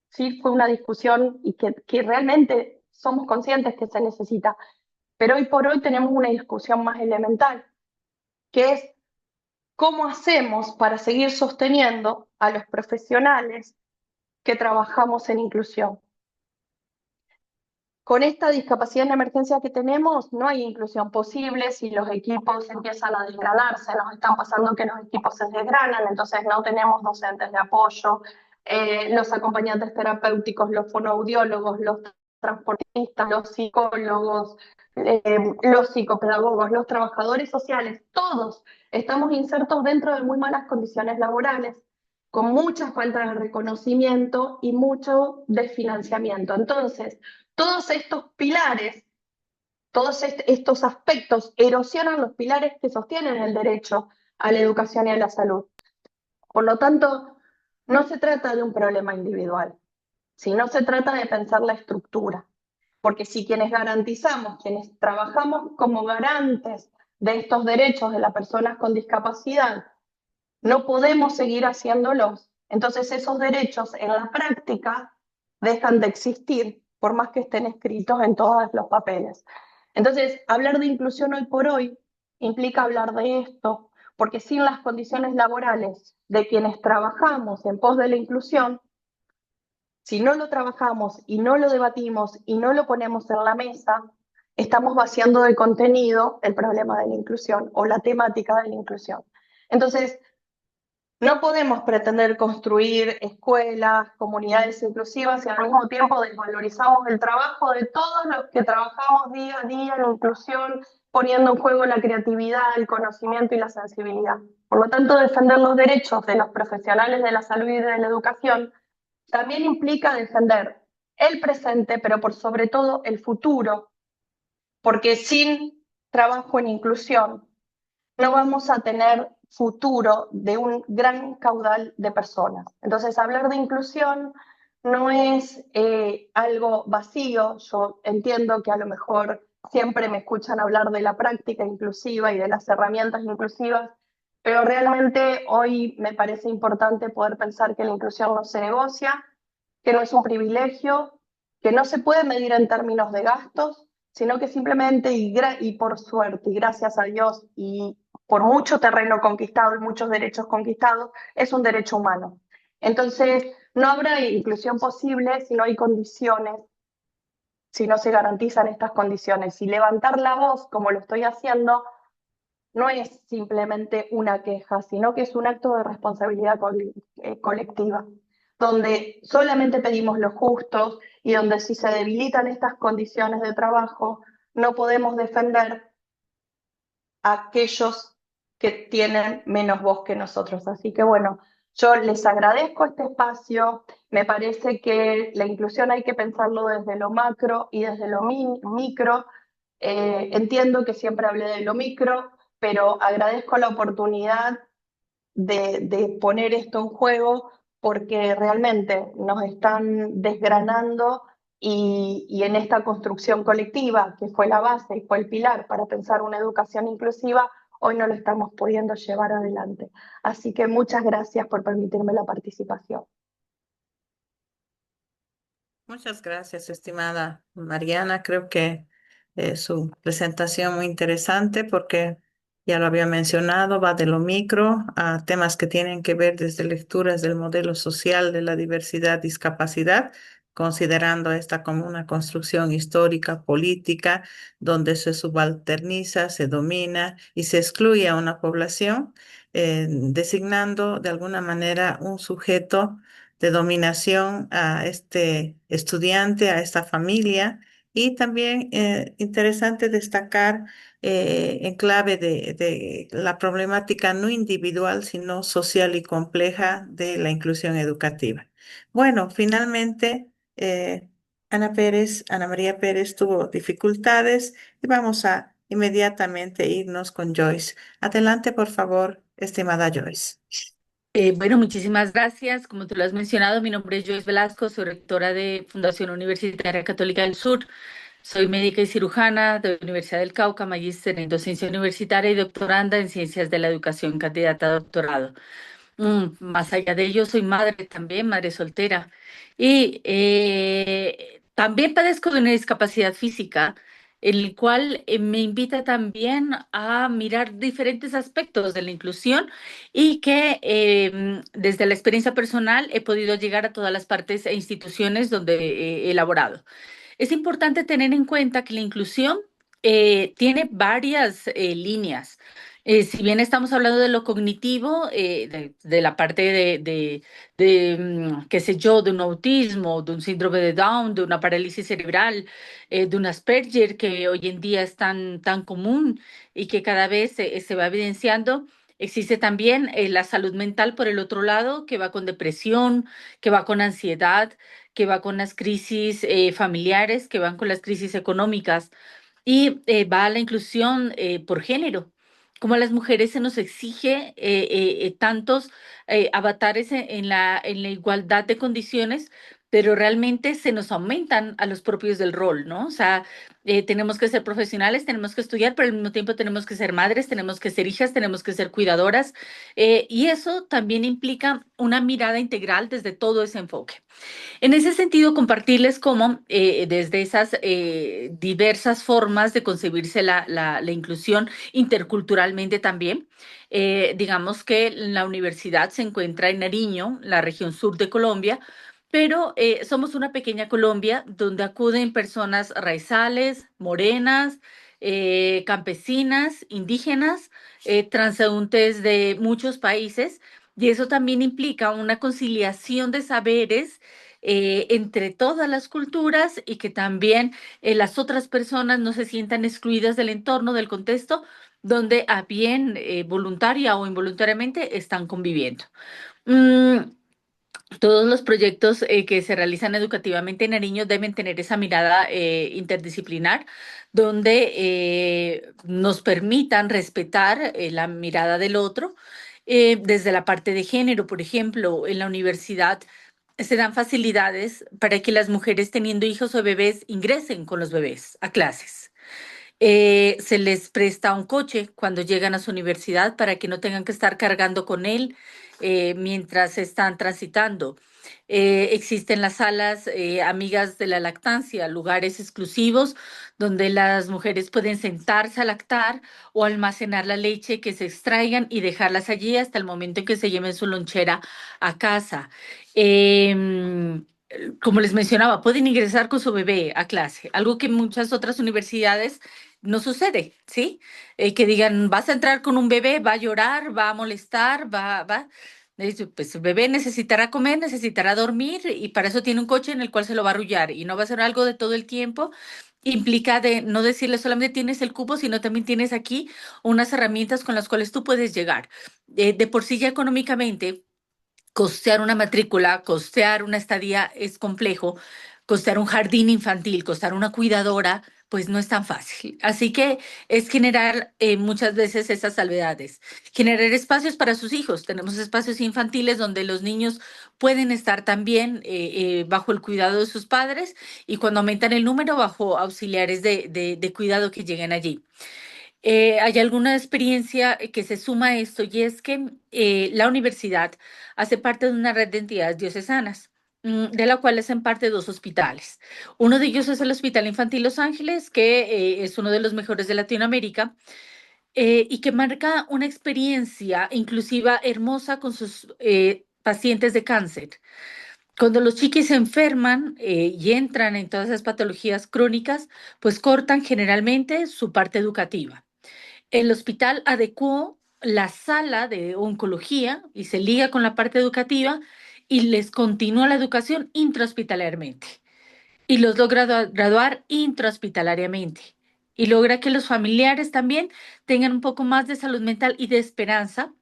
Sí, fue una discusión y que realmente somos conscientes que se necesita, pero hoy por hoy tenemos una discusión más elemental, que es cómo hacemos para seguir sosteniendo a los profesionales que trabajamos en inclusión. Con esta discapacidad en emergencia que tenemos, no hay inclusión posible si los equipos empiezan a desgranarse. Nos están pasando que los equipos se desgranan, entonces no tenemos docentes de apoyo, los acompañantes terapéuticos, los fonoaudiólogos, los transportistas, los psicólogos, los psicopedagogos, los trabajadores sociales, todos estamos insertos dentro de muy malas condiciones laborales, con mucha falta de reconocimiento y mucho desfinanciamiento. Entonces, todos estos pilares, todos estos aspectos erosionan los pilares que sostienen el derecho a la educación y a la salud. Por lo tanto, no se trata de un problema individual, sino se trata de pensar la estructura. Porque si quienes garantizamos, quienes trabajamos como garantes de estos derechos de las personas con discapacidad, no podemos seguir haciéndolos, entonces esos derechos en la práctica dejan de existir, por más que estén escritos en todos los papeles. Entonces, hablar de inclusión hoy por hoy implica hablar de esto, porque sin las condiciones laborales de quienes trabajamos en pos de la inclusión, si no lo trabajamos y no lo debatimos y no lo ponemos en la mesa, estamos vaciando de contenido el problema de la inclusión o la temática de la inclusión. Entonces, no podemos pretender construir escuelas, comunidades inclusivas y al mismo tiempo desvalorizamos el trabajo de todos los que trabajamos día a día en inclusión, poniendo en juego la creatividad, el conocimiento y la sensibilidad. Por lo tanto, defender los derechos de los profesionales de la salud y de la educación también implica defender el presente, pero por sobre todo el futuro, porque sin trabajo en inclusión no vamos a tener futuro de un gran caudal de personas. Entonces, hablar de inclusión no es algo vacío. Yo entiendo que a lo mejor siempre me escuchan hablar de la práctica inclusiva y de las herramientas inclusivas, pero realmente hoy me parece importante poder pensar que la inclusión no se negocia, que no es un privilegio, que no se puede medir en términos de gastos, sino que simplemente, y por suerte, y gracias a Dios, y por mucho terreno conquistado y muchos derechos conquistados, es un derecho humano. Entonces, no habrá inclusión posible si no hay condiciones, si no se garantizan estas condiciones. Y levantar la voz, como lo estoy haciendo, no es simplemente una queja, sino que es un acto de responsabilidad colectiva, donde solamente pedimos lo justo y donde si se debilitan estas condiciones de trabajo, no podemos defender a aquellos que tienen menos voz que nosotros. Así que bueno, yo les agradezco este espacio. Me parece que la inclusión hay que pensarlo desde lo macro y desde lo micro. Entiendo que siempre hablé de lo micro, pero agradezco la oportunidad de poner esto en juego porque realmente nos están desgranando y en esta construcción colectiva, que fue la base y fue el pilar para pensar una educación inclusiva, hoy no lo estamos pudiendo llevar adelante. Así que muchas gracias por permitirme la participación. Muchas gracias, estimada Mariana. Creo que su presentación muy interesante porque ya lo había mencionado, va de lo micro a temas que tienen que ver desde lecturas del modelo social de la diversidad, discapacidad, considerando esta como una construcción histórica, política, donde se subalterniza, se domina y se excluye a una población, designando de alguna manera un sujeto de dominación a este estudiante, a esta familia. Y también interesante destacar en clave de la problemática no individual, sino social y compleja de la inclusión educativa. Bueno, finalmente, Ana María Pérez tuvo dificultades y vamos a inmediatamente irnos con Joyce. Adelante, por favor, estimada Joyce. Bueno, muchísimas gracias. Como tú lo has mencionado, mi nombre es Joyce Velasco, soy rectora de Fundación Universitaria Católica del Sur. Soy médica y cirujana de la Universidad del Cauca, magíster en docencia universitaria y doctoranda en ciencias de la educación, candidata a doctorado. Más allá de ello, soy madre también, madre soltera. Y también padezco de una discapacidad física, el cual me invita también a mirar diferentes aspectos de la inclusión y que desde la experiencia personal he podido llegar a todas las partes e instituciones donde he elaborado. Es importante tener en cuenta que la inclusión tiene varias líneas. Si bien estamos hablando de lo cognitivo, de la parte qué sé yo, de un autismo, de un síndrome de Down, de una parálisis cerebral, de un Asperger, que hoy en día es tan común y que cada vez se va evidenciando. Existe también la salud mental por el otro lado, que va con depresión, que va con ansiedad, que va con las crisis familiares, que van con las crisis económicas y va a la inclusión por género. Como a las mujeres se nos exige tantos avatares en la igualdad de condiciones, pero realmente se nos aumentan a los propios del rol, ¿no? O sea, tenemos que ser profesionales, tenemos que estudiar, pero al mismo tiempo tenemos que ser madres, tenemos que ser hijas, tenemos que ser cuidadoras, y eso también implica una mirada integral desde todo ese enfoque. En ese sentido, compartirles cómo desde esas diversas formas de concebirse la inclusión interculturalmente también, digamos que la universidad se encuentra en Nariño, la región sur de Colombia, pero somos una pequeña Colombia donde acuden personas raizales, morenas, campesinas, indígenas, transeúntes de muchos países, y eso también implica una conciliación de saberes entre todas las culturas y que también las otras personas no se sientan excluidas del entorno, del contexto, donde a bien voluntaria o involuntariamente están conviviendo. Mm, Todos los proyectos que se realizan educativamente en Nariño deben tener esa mirada interdisciplinar, donde nos permitan respetar la mirada del otro. Desde la parte de género, por ejemplo, en la universidad se dan facilidades para que las mujeres teniendo hijos o bebés ingresen con los bebés a clases. Se les presta un coche cuando llegan a su universidad para que no tengan que estar cargando con él mientras están transitando. Existen las salas amigas de la lactancia, lugares exclusivos donde las mujeres pueden sentarse a lactar o almacenar la leche que se extraigan y dejarlas allí hasta el momento en que se lleven su lonchera a casa. Como les mencionaba, pueden ingresar con su bebé a clase, algo que en muchas otras universidades no sucede, ¿sí? Que digan, vas a entrar con un bebé, va a llorar, va a molestar, va. Pues el bebé necesitará comer, necesitará dormir y para eso tiene un coche en el cual se lo va a arrullar y no va a ser algo de todo el tiempo. Implica de no decirle solamente tienes el cupo, sino también tienes aquí unas herramientas con las cuales tú puedes llegar. De por sí ya económicamente costear una matrícula, costear una estadía es complejo, costear un jardín infantil, costear una cuidadora, pues no es tan fácil. Así que es generar muchas veces esas salvedades, generar espacios para sus hijos. Tenemos espacios infantiles donde los niños pueden estar también bajo el cuidado de sus padres y cuando aumentan el número, bajo auxiliares de cuidado que lleguen allí. Hay alguna experiencia que se suma a esto y es que la universidad hace parte de una red de entidades diocesanas, de la cual hacen parte dos hospitales. Uno de ellos es el Hospital Infantil Los Ángeles, que es uno de los mejores de Latinoamérica y que marca una experiencia inclusiva hermosa con sus pacientes de cáncer. Cuando los chiquis se enferman y entran en todas esas patologías crónicas, pues cortan generalmente su parte educativa. El hospital adecuó la sala de oncología y se liga con la parte educativa y les continúa la educación intrahospitalarmente y los logra graduar intrahospitalariamente y logra que los familiares también tengan un poco más de salud mental y de esperanza.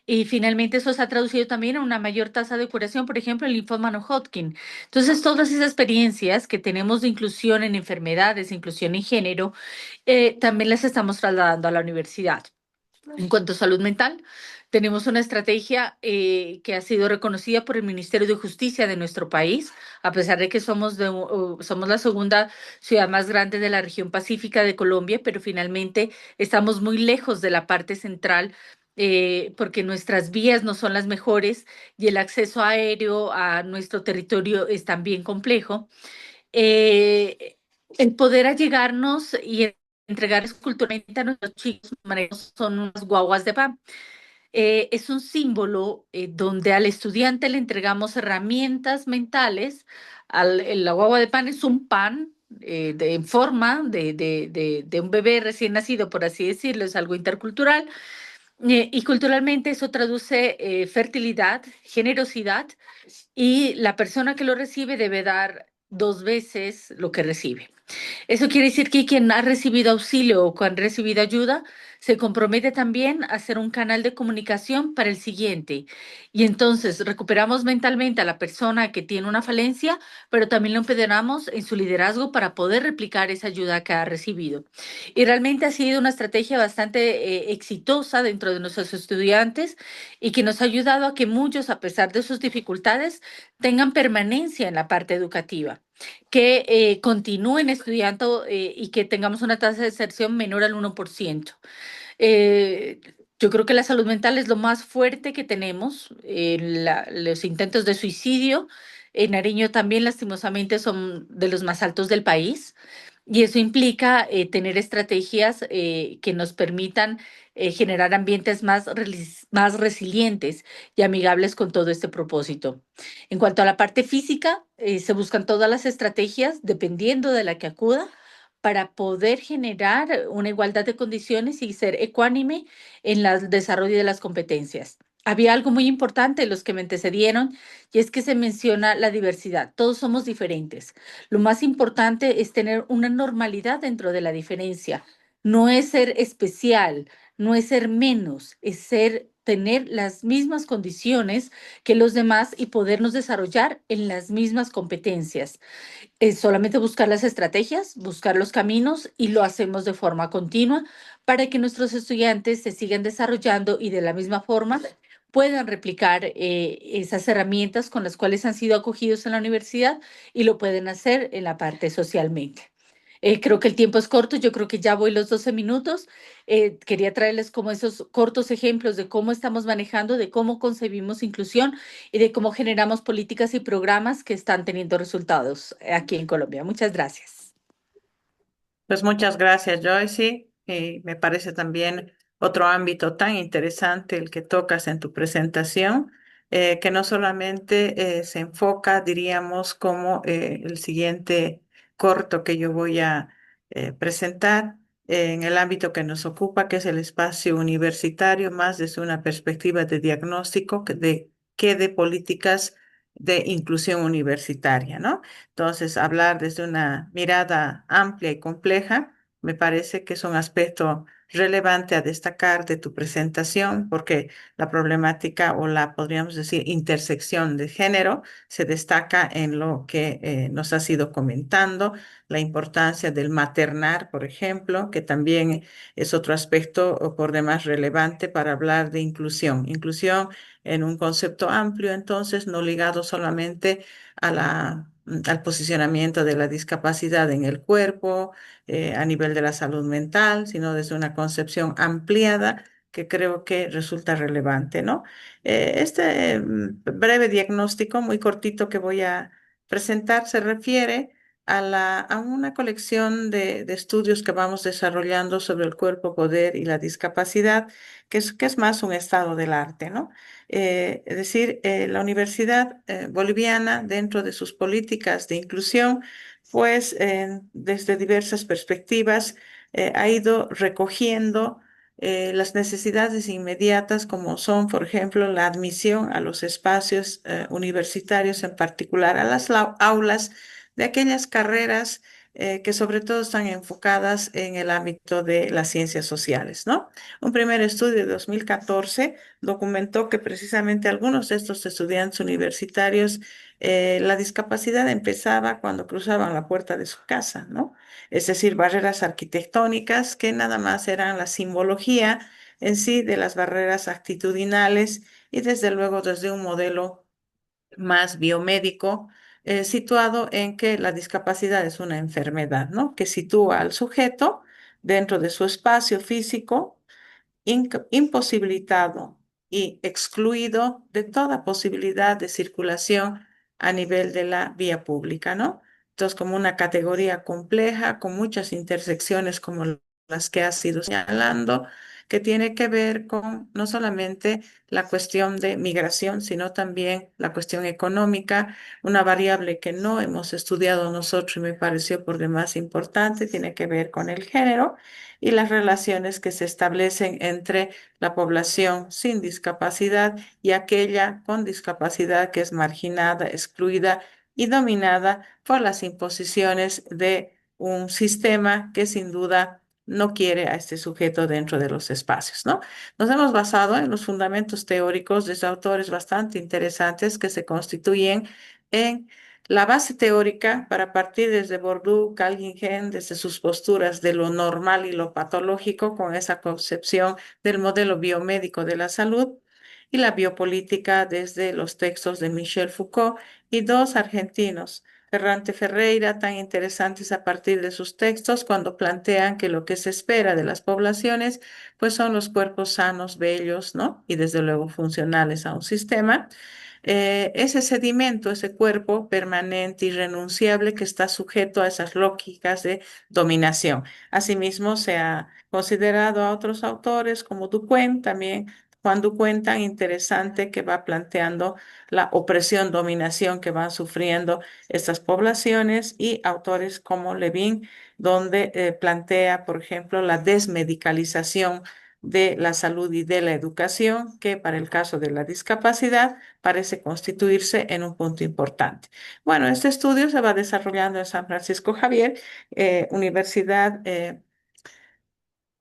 Y finalmente eso se ha traducido también a una mayor tasa de curación, por ejemplo, el linfoma no Hodgkin. Entonces, todas esas experiencias que tenemos de inclusión en enfermedades, inclusión en género, también las estamos trasladando a la universidad. En cuanto a salud mental, tenemos una estrategia que ha sido reconocida por el Ministerio de Justicia de nuestro país, a pesar de que somos la segunda ciudad más grande de la región pacífica de Colombia, pero finalmente estamos muy lejos de la parte central porque nuestras vías no son las mejores y el acceso aéreo a nuestro territorio es también complejo. El poder allegarnos y entregarles culturalmente a nuestros chicos son unas guaguas de pan. Es un símbolo donde al estudiante le entregamos herramientas mentales. La guagua de pan es un pan en forma de un bebé recién nacido, por así decirlo, es algo intercultural. Y culturalmente eso traduce fertilidad, generosidad y la persona que lo recibe debe dar dos veces lo que recibe. Eso quiere decir que quien ha recibido auxilio o quien ha recibido ayuda se compromete también a ser un canal de comunicación para el siguiente. Y entonces recuperamos mentalmente a la persona que tiene una falencia, pero también lo empoderamos en su liderazgo para poder replicar esa ayuda que ha recibido. Y realmente ha sido una estrategia bastante exitosa dentro de nuestros estudiantes y que nos ha ayudado a que muchos, a pesar de sus dificultades, tengan permanencia en la parte educativa, que continúen estudiando y que tengamos una tasa de deserción menor al 1%. Eh, yo creo que la salud mental es lo más fuerte que tenemos. Los intentos de suicidio en Nariño también lastimosamente son de los más altos del país. Y eso implica tener estrategias que nos permitan generar ambientes más resilientes y amigables con todo este propósito. En cuanto a la parte física, se buscan todas las estrategias, dependiendo de la que acuda, para poder generar una igualdad de condiciones y ser ecuánime en el desarrollo de las competencias. Había algo muy importante, los que me antecedieron, y es que se menciona la diversidad. Todos somos diferentes. Lo más importante es tener una normalidad dentro de la diferencia. No es ser especial, no es ser menos, es tener las mismas condiciones que los demás y podernos desarrollar en las mismas competencias. Es solamente buscar las estrategias, buscar los caminos y lo hacemos de forma continua para que nuestros estudiantes se sigan desarrollando y de la misma forma puedan replicar esas herramientas con las cuales han sido acogidos en la universidad y lo pueden hacer en la parte socialmente. Creo que el tiempo es corto, yo creo que ya voy los 12 minutos. Quería traerles como esos cortos ejemplos de cómo estamos manejando, de cómo concebimos inclusión y de cómo generamos políticas y programas que están teniendo resultados aquí en Colombia. Muchas gracias. Pues muchas gracias, Joyce. Y me parece también otro ámbito tan interesante el que tocas en tu presentación, que no solamente se enfoca, diríamos, como el siguiente corto que yo voy a presentar en el ámbito que nos ocupa, que es el espacio universitario, más desde una perspectiva de diagnóstico que de políticas de inclusión universitaria, ¿no? Entonces, hablar desde una mirada amplia y compleja Me parece que es un aspecto relevante a destacar de tu presentación, porque la problemática o la, podríamos decir, intersección de género se destaca en lo que nos has ido comentando, la importancia del maternar, por ejemplo, que también es otro aspecto por demás relevante para hablar de inclusión. Inclusión en un concepto amplio, entonces, no ligado solamente a al posicionamiento de la discapacidad en el cuerpo, a nivel de la salud mental, sino desde una concepción ampliada que creo que resulta relevante, ¿no? Este breve diagnóstico, muy cortito que voy a presentar, se refiere a una colección de estudios que vamos desarrollando sobre el cuerpo, poder y la discapacidad, que es más un estado del arte, ¿no? Es decir, la Universidad Boliviana, dentro de sus políticas de inclusión, pues desde diversas perspectivas ha ido recogiendo las necesidades inmediatas, como son, por ejemplo, la admisión a los espacios universitarios, en particular a las aulas de aquellas carreras que sobre todo están enfocadas en el ámbito de las ciencias sociales, ¿no? Un primer estudio de 2014 documentó que precisamente algunos de estos estudiantes universitarios, la discapacidad empezaba cuando cruzaban la puerta de su casa, ¿no? Es decir, barreras arquitectónicas que nada más eran la simbología en sí de las barreras actitudinales y desde luego desde un modelo más biomédico, situado en que la discapacidad es una enfermedad, ¿no? Que sitúa al sujeto dentro de su espacio físico imposibilitado y excluido de toda posibilidad de circulación a nivel de la vía pública, ¿no? Entonces, como una categoría compleja, con muchas intersecciones como las que has ido señalando, que tiene que ver con no solamente la cuestión de migración, sino también la cuestión económica, una variable que no hemos estudiado nosotros y me pareció por demás importante, tiene que ver con el género y las relaciones que se establecen entre la población sin discapacidad y aquella con discapacidad que es marginada, excluida y dominada por las imposiciones de un sistema que sin duda no quiere a este sujeto dentro de los espacios, ¿no? Nos hemos basado en los fundamentos teóricos de autores bastante interesantes que se constituyen en la base teórica para partir desde Bourdieu, Calvin, desde sus posturas de lo normal y lo patológico, con esa concepción del modelo biomédico de la salud, y la biopolítica desde los textos de Michel Foucault y dos argentinos, Ferrante Ferreira, tan interesantes a partir de sus textos cuando plantean que lo que se espera de las poblaciones pues son los cuerpos sanos, bellos, ¿no? Y desde luego funcionales a un sistema, ese sedimento, ese cuerpo permanente, irrenunciable, que está sujeto a esas lógicas de dominación. Asimismo, se ha considerado a otros autores como Duquesne, también Juan Duquesne, tan interesante, que va planteando la opresión, dominación que van sufriendo estas poblaciones, y autores como Levin, donde plantea, por ejemplo, la desmedicalización de la salud y de la educación, que para el caso de la discapacidad parece constituirse en un punto importante. Bueno, este estudio se va desarrollando en San Francisco Javier, universidad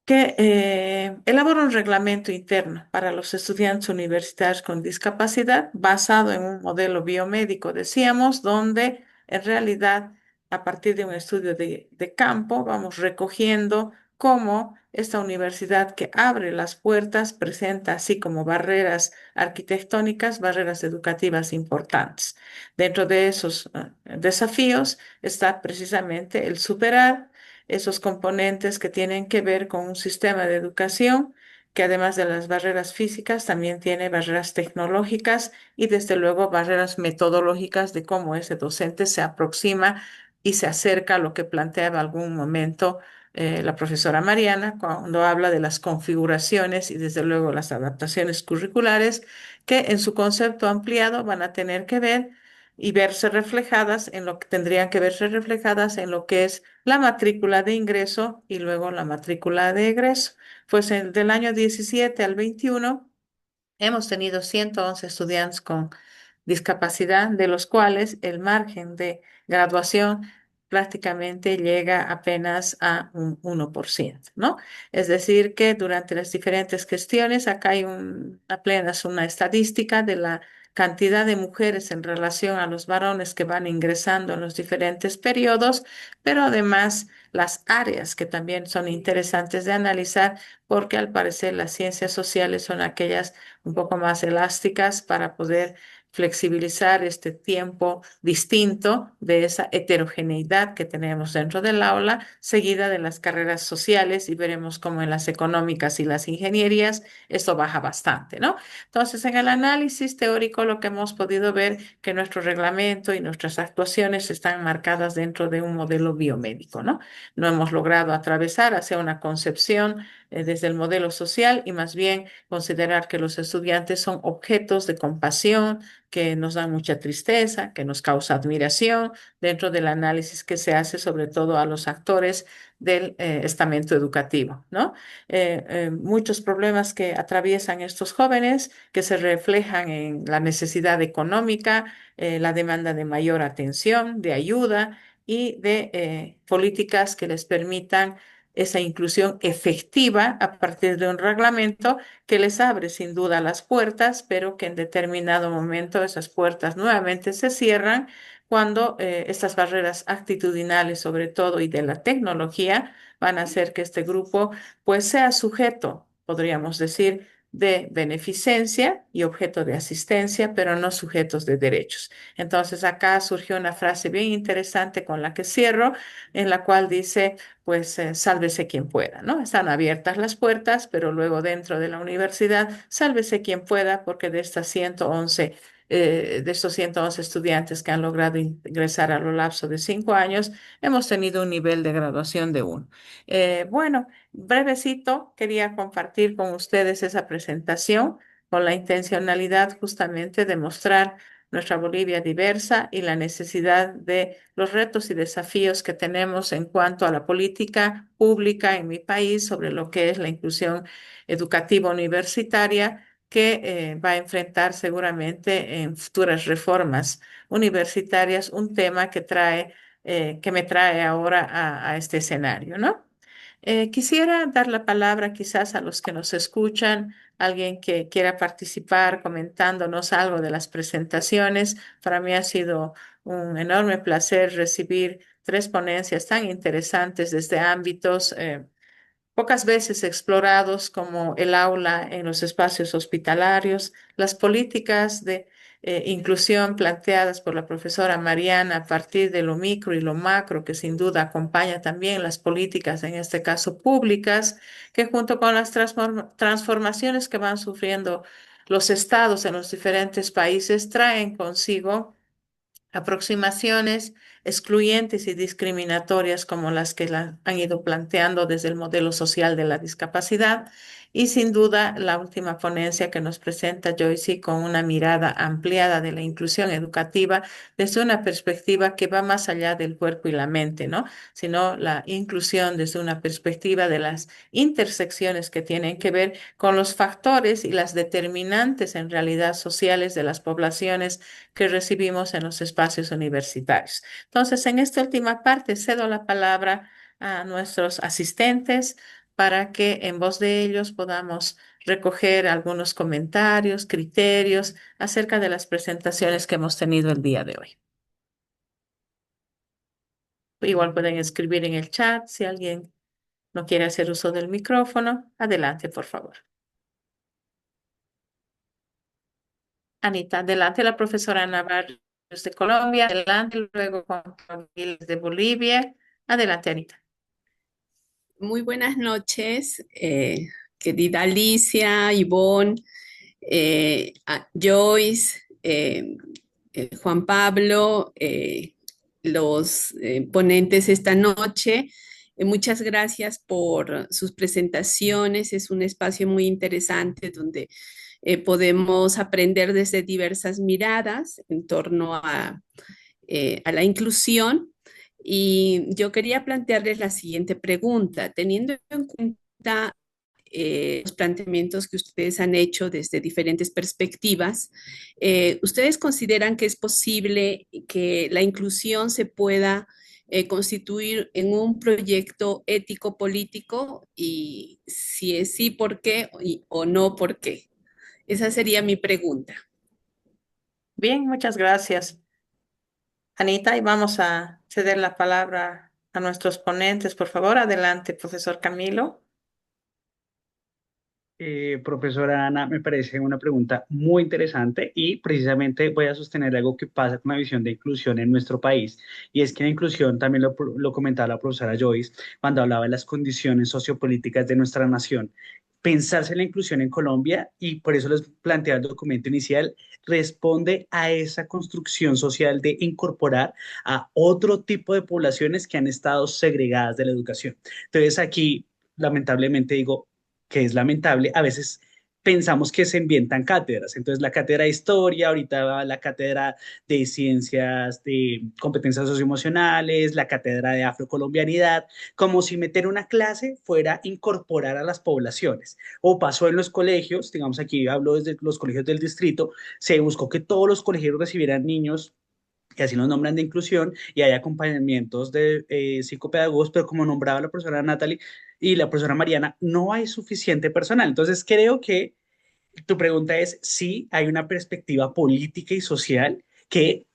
que elabora un reglamento interno para los estudiantes universitarios con discapacidad basado en un modelo biomédico, decíamos, donde en realidad a partir de un estudio de campo vamos recogiendo cómo esta universidad que abre las puertas presenta así como barreras arquitectónicas, barreras educativas importantes. Dentro de esos desafíos está precisamente el superar esos componentes que tienen que ver con un sistema de educación que además de las barreras físicas también tiene barreras tecnológicas y desde luego barreras metodológicas de cómo ese docente se aproxima y se acerca a lo que planteaba algún momento la profesora Mariana cuando habla de las configuraciones y desde luego las adaptaciones curriculares que en su concepto ampliado van a tener que ver y verse reflejadas en lo que tendrían que verse reflejadas en lo que es la matrícula de ingreso y luego la matrícula de egreso. Pues del año 17 al 21 hemos tenido 111 estudiantes con discapacidad, de los cuales el margen de graduación prácticamente llega apenas a un 1%, ¿no? Es decir, que durante las diferentes gestiones, acá hay apenas una estadística de la cantidad de mujeres en relación a los varones que van ingresando en los diferentes periodos, pero además las áreas que también son interesantes de analizar, porque al parecer las ciencias sociales son aquellas un poco más elásticas para poder flexibilizar este tiempo distinto de esa heterogeneidad que tenemos dentro del aula, seguida de las carreras sociales, y veremos cómo en las económicas y las ingenierías esto baja bastante, ¿no? Entonces, en el análisis teórico lo que hemos podido ver que nuestro reglamento y nuestras actuaciones están marcadas dentro de un modelo biomédico, ¿no? No hemos logrado atravesar hacia una concepción desde el modelo social, y más bien considerar que los estudiantes son objetos de compasión, que nos dan mucha tristeza, que nos causa admiración dentro del análisis que se hace sobre todo a los actores del estamento educativo, ¿no? Muchos problemas que atraviesan estos jóvenes que se reflejan en la necesidad económica, la demanda de mayor atención, de ayuda y de políticas que les permitan esa inclusión efectiva a partir de un reglamento que les abre sin duda las puertas, pero que en determinado momento esas puertas nuevamente se cierran cuando estas barreras actitudinales, sobre todo, y de la tecnología, van a hacer que este grupo pues sea sujeto, podríamos decir, de beneficencia y objeto de asistencia, pero no sujetos de derechos. Entonces acá surgió una frase bien interesante con la que cierro, en la cual dice, pues sálvese quien pueda, ¿no? Están abiertas las puertas, pero luego dentro de la universidad, sálvese quien pueda, porque de estos 111 estudiantes que han logrado ingresar a lo lapso de 5 años, hemos tenido un nivel de graduación de 1. Bueno, brevecito, quería compartir con ustedes esa presentación con la intencionalidad justamente de mostrar nuestra Bolivia diversa y la necesidad de los retos y desafíos que tenemos en cuanto a la política pública en mi país sobre lo que es la inclusión educativa universitaria, que va a enfrentar seguramente en futuras reformas universitarias un tema que me trae ahora a este escenario, ¿no? Quisiera dar la palabra quizás a los que nos escuchan, alguien que quiera participar comentándonos algo de las presentaciones. Para mí ha sido un enorme placer recibir 3 ponencias tan interesantes desde ámbitos pocas veces explorados, como el aula en los espacios hospitalarios, las políticas de inclusión planteadas por la profesora Mariana a partir de lo micro y lo macro, que sin duda acompaña también las políticas, en este caso públicas, que junto con las transformaciones que van sufriendo los estados en los diferentes países traen consigo aproximaciones excluyentes y discriminatorias como las que han ido planteando desde el modelo social de la discapacidad, y sin duda la última ponencia que nos presenta Joyce con una mirada ampliada de la inclusión educativa desde una perspectiva que va más allá del cuerpo y la mente, ¿no? Sino la inclusión desde una perspectiva de las intersecciones que tienen que ver con los factores y las determinantes en realidad sociales de las poblaciones que recibimos en los espacios universitarios. Entonces, en esta última parte cedo la palabra a nuestros asistentes para que en voz de ellos podamos recoger algunos comentarios, criterios acerca de las presentaciones que hemos tenido el día de hoy. Igual pueden escribir en el chat si alguien no quiere hacer uso del micrófono. Adelante, por favor. Anita, adelante la profesora Navarro de Colombia, adelante luego Juan Pablo de Bolivia. Adelante, Anita. Muy buenas noches, querida Alicia, Ivonne, Joyce, Juan Pablo, los ponentes esta noche. Muchas gracias por sus presentaciones. Es un espacio muy interesante donde podemos aprender desde diversas miradas en torno a la inclusión. Y yo quería plantearles la siguiente pregunta, teniendo en cuenta los planteamientos que ustedes han hecho desde diferentes perspectivas, ¿ustedes consideran que es posible que la inclusión se pueda constituir en un proyecto ético político y si es sí, ¿por qué? O no, ¿por qué? Esa sería mi pregunta. Bien, muchas gracias, Anita, y vamos a ceder la palabra a nuestros ponentes. Por favor, adelante, profesor Camilo. Profesora Ana, me parece una pregunta muy interesante y precisamente voy a sostener algo que pasa con la visión de inclusión en nuestro país. Y es que la inclusión, también lo comentaba la profesora Joyce cuando hablaba de las condiciones sociopolíticas de nuestra nación. Pensarse en la inclusión en Colombia, y por eso les planteé el documento inicial, responde a esa construcción social de incorporar a otro tipo de poblaciones que han estado segregadas de la educación. Entonces aquí, lamentablemente digo, que es lamentable, a veces pensamos que se inventan cátedras. Entonces, la cátedra de historia, ahorita va la cátedra de ciencias de competencias socioemocionales, la cátedra de afrocolombianidad, como si meter una clase fuera incorporar a las poblaciones. O pasó en los colegios, digamos aquí hablo desde los colegios del distrito, se buscó que todos los colegios recibieran niños que así los nombran de inclusión, y hay acompañamientos de psicopedagogos, pero como nombraba la profesora Natalie y la profesora Mariana, no hay suficiente personal. Entonces, creo que tu pregunta es si hay una perspectiva política y social que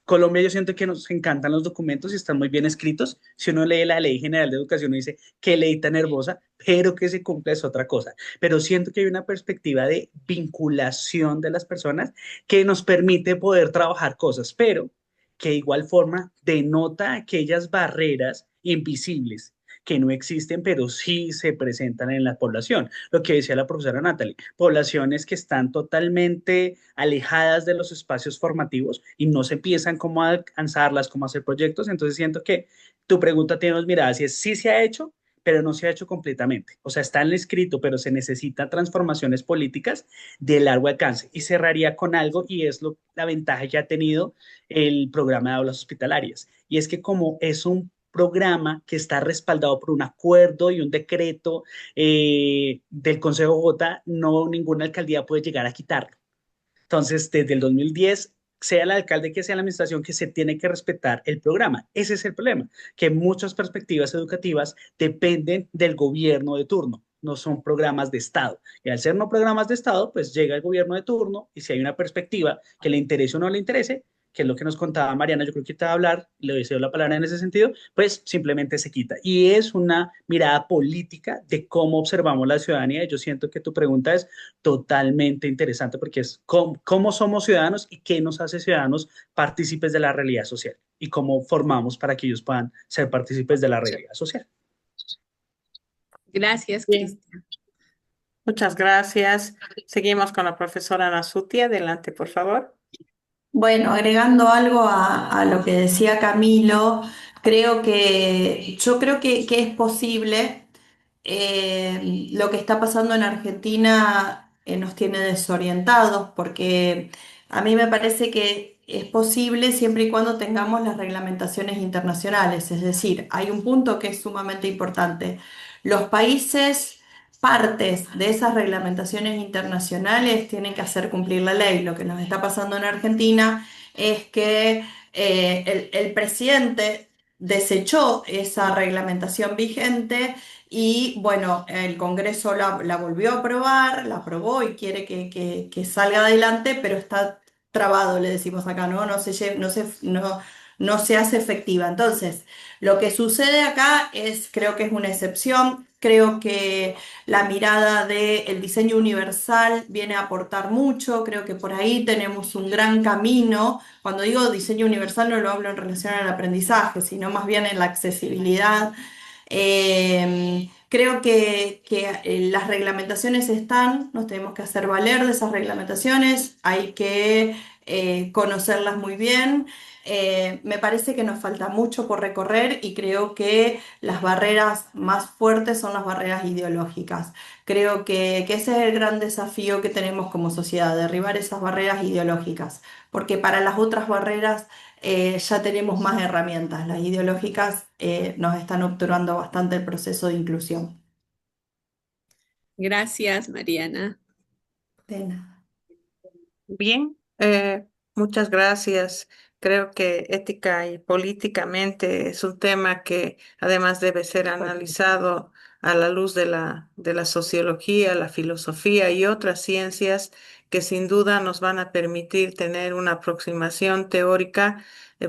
Colombia, yo siento que nos encantan los documentos y están muy bien escritos. Si uno lee la Ley General de Educación, uno dice, qué ley tan hermosa, pero que se cumpla es otra cosa. Pero siento que hay una perspectiva de vinculación de las personas que nos permite poder trabajar cosas, pero que de igual forma denota aquellas barreras invisibles que no existen, pero sí se presentan en la población. Lo que decía la profesora Natalie, poblaciones que están totalmente alejadas de los espacios formativos y no se empiezan cómo a alcanzarlas, cómo a hacer proyectos. Entonces siento que tu pregunta tiene dos miradas, y es sí se ha hecho, pero no se ha hecho completamente. O sea, está en el escrito, pero se necesitan transformaciones políticas de largo alcance. Y cerraría con algo, y es la ventaja que ha tenido el programa de aulas hospitalarias. Y es que como es un programa que está respaldado por un acuerdo y un decreto del Consejo de Bogotá, no ninguna alcaldía puede llegar a quitarlo. Entonces, desde el 2010, sea el alcalde que sea la administración, que se tiene que respetar el programa. Ese es el problema, que muchas perspectivas educativas dependen del gobierno de turno, no son programas de Estado. Y al ser no programas de Estado, pues llega el gobierno de turno y si hay una perspectiva que le interese o no le interese, que es lo que nos contaba Mariana, yo creo que te va a hablar, le deseo la palabra en ese sentido, pues simplemente se quita. Y es una mirada política de cómo observamos la ciudadanía. Y yo siento que tu pregunta es totalmente interesante porque es cómo somos ciudadanos y qué nos hace ciudadanos partícipes de la realidad social y cómo formamos para que ellos puedan ser partícipes de la realidad social. Gracias, Bien, Cristian. muchas gracias. Seguimos con la profesora Nasuti. Adelante, por favor. Bueno, agregando algo a lo que decía Camilo, yo creo que es posible. Lo que está pasando en Argentina nos tiene desorientados porque a mí me parece que es posible siempre y cuando tengamos las reglamentaciones internacionales. Es decir, hay un punto que es sumamente importante. Los países partes de esas reglamentaciones internacionales tienen que hacer cumplir la ley. Lo que nos está pasando en Argentina es que el presidente desechó esa reglamentación vigente y bueno, el Congreso la volvió a aprobar, la aprobó y quiere que salga adelante, pero está trabado, le decimos acá, ¿no? No se hace efectiva. Entonces, lo que sucede acá creo que es una excepción. Creo que la mirada del diseño universal viene a aportar mucho. Creo que por ahí tenemos un gran camino. Cuando digo diseño universal no lo hablo en relación al aprendizaje, sino más bien en la accesibilidad. Creo que las reglamentaciones están, nos tenemos que hacer valer de esas reglamentaciones, hay que conocerlas muy bien. Me parece que nos falta mucho por recorrer y creo que las barreras más fuertes son las barreras ideológicas. Creo que ese es el gran desafío que tenemos como sociedad, derribar esas barreras ideológicas, porque para las otras barreras ya tenemos más herramientas. Las ideológicas nos están obturando bastante el proceso de inclusión. Gracias, Mariana. De nada. Bien, muchas gracias, Creo que ética y políticamente es un tema que además debe ser analizado a la luz de la sociología, la filosofía y otras ciencias que sin duda nos van a permitir tener una aproximación teórica,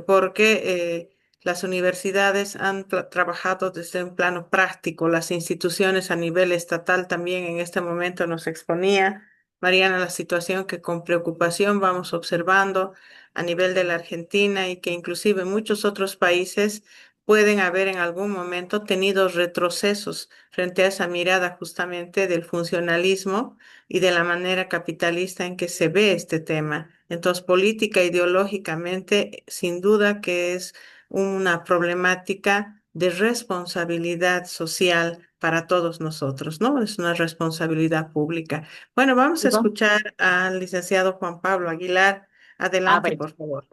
porque las universidades han trabajado desde un plano práctico, las instituciones a nivel estatal también en este momento nos exponía, Mariana, la situación que con preocupación vamos observando a nivel de la Argentina y que inclusive muchos otros países pueden haber en algún momento tenido retrocesos frente a esa mirada justamente del funcionalismo y de la manera capitalista en que se ve este tema. Entonces, política ideológicamente, sin duda que es una problemática de responsabilidad social para todos nosotros, ¿no? Es una responsabilidad pública. Bueno, vamos a Digo, escuchar al licenciado Juan Pablo Aguilar. a Adelante, ver, por favor.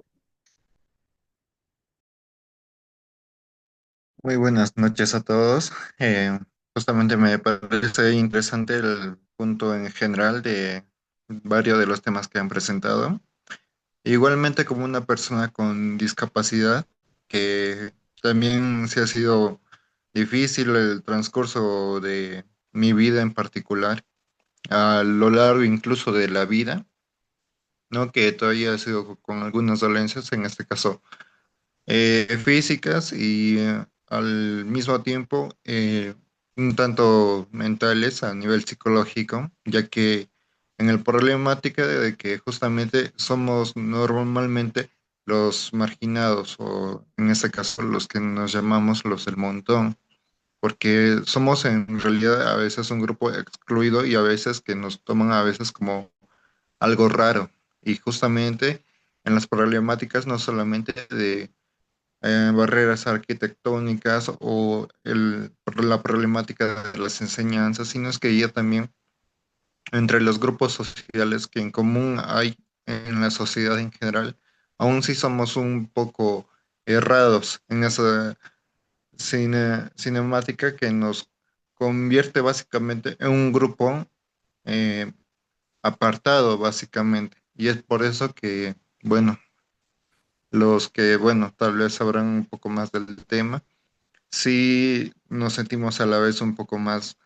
Muy buenas noches a todos. Justamente me parece interesante el punto en general de varios de los temas que han presentado. Igualmente como una persona con discapacidad, que también se ha sido difícil el transcurso de mi vida en particular, a lo largo incluso de la vida, ¿no? Que todavía ha sido con algunas dolencias, en este caso físicas y al mismo tiempo un tanto mentales a nivel psicológico, ya que en el problemática de que justamente somos normalmente los marginados o en este caso los que nos llamamos los del montón, porque somos en realidad a veces un grupo excluido y a veces que nos toman a veces como algo raro y justamente en las problemáticas no solamente de barreras arquitectónicas o la problemática de las enseñanzas, sino es que ya también entre los grupos sociales que en común hay en la sociedad en general, aún sí somos un poco errados en esa cinemática que nos convierte básicamente en un grupo eh, apartado, básicamente. Y es por eso que, bueno, los que, bueno, tal vez sabrán un poco más del tema sí nos sentimos a la vez un poco más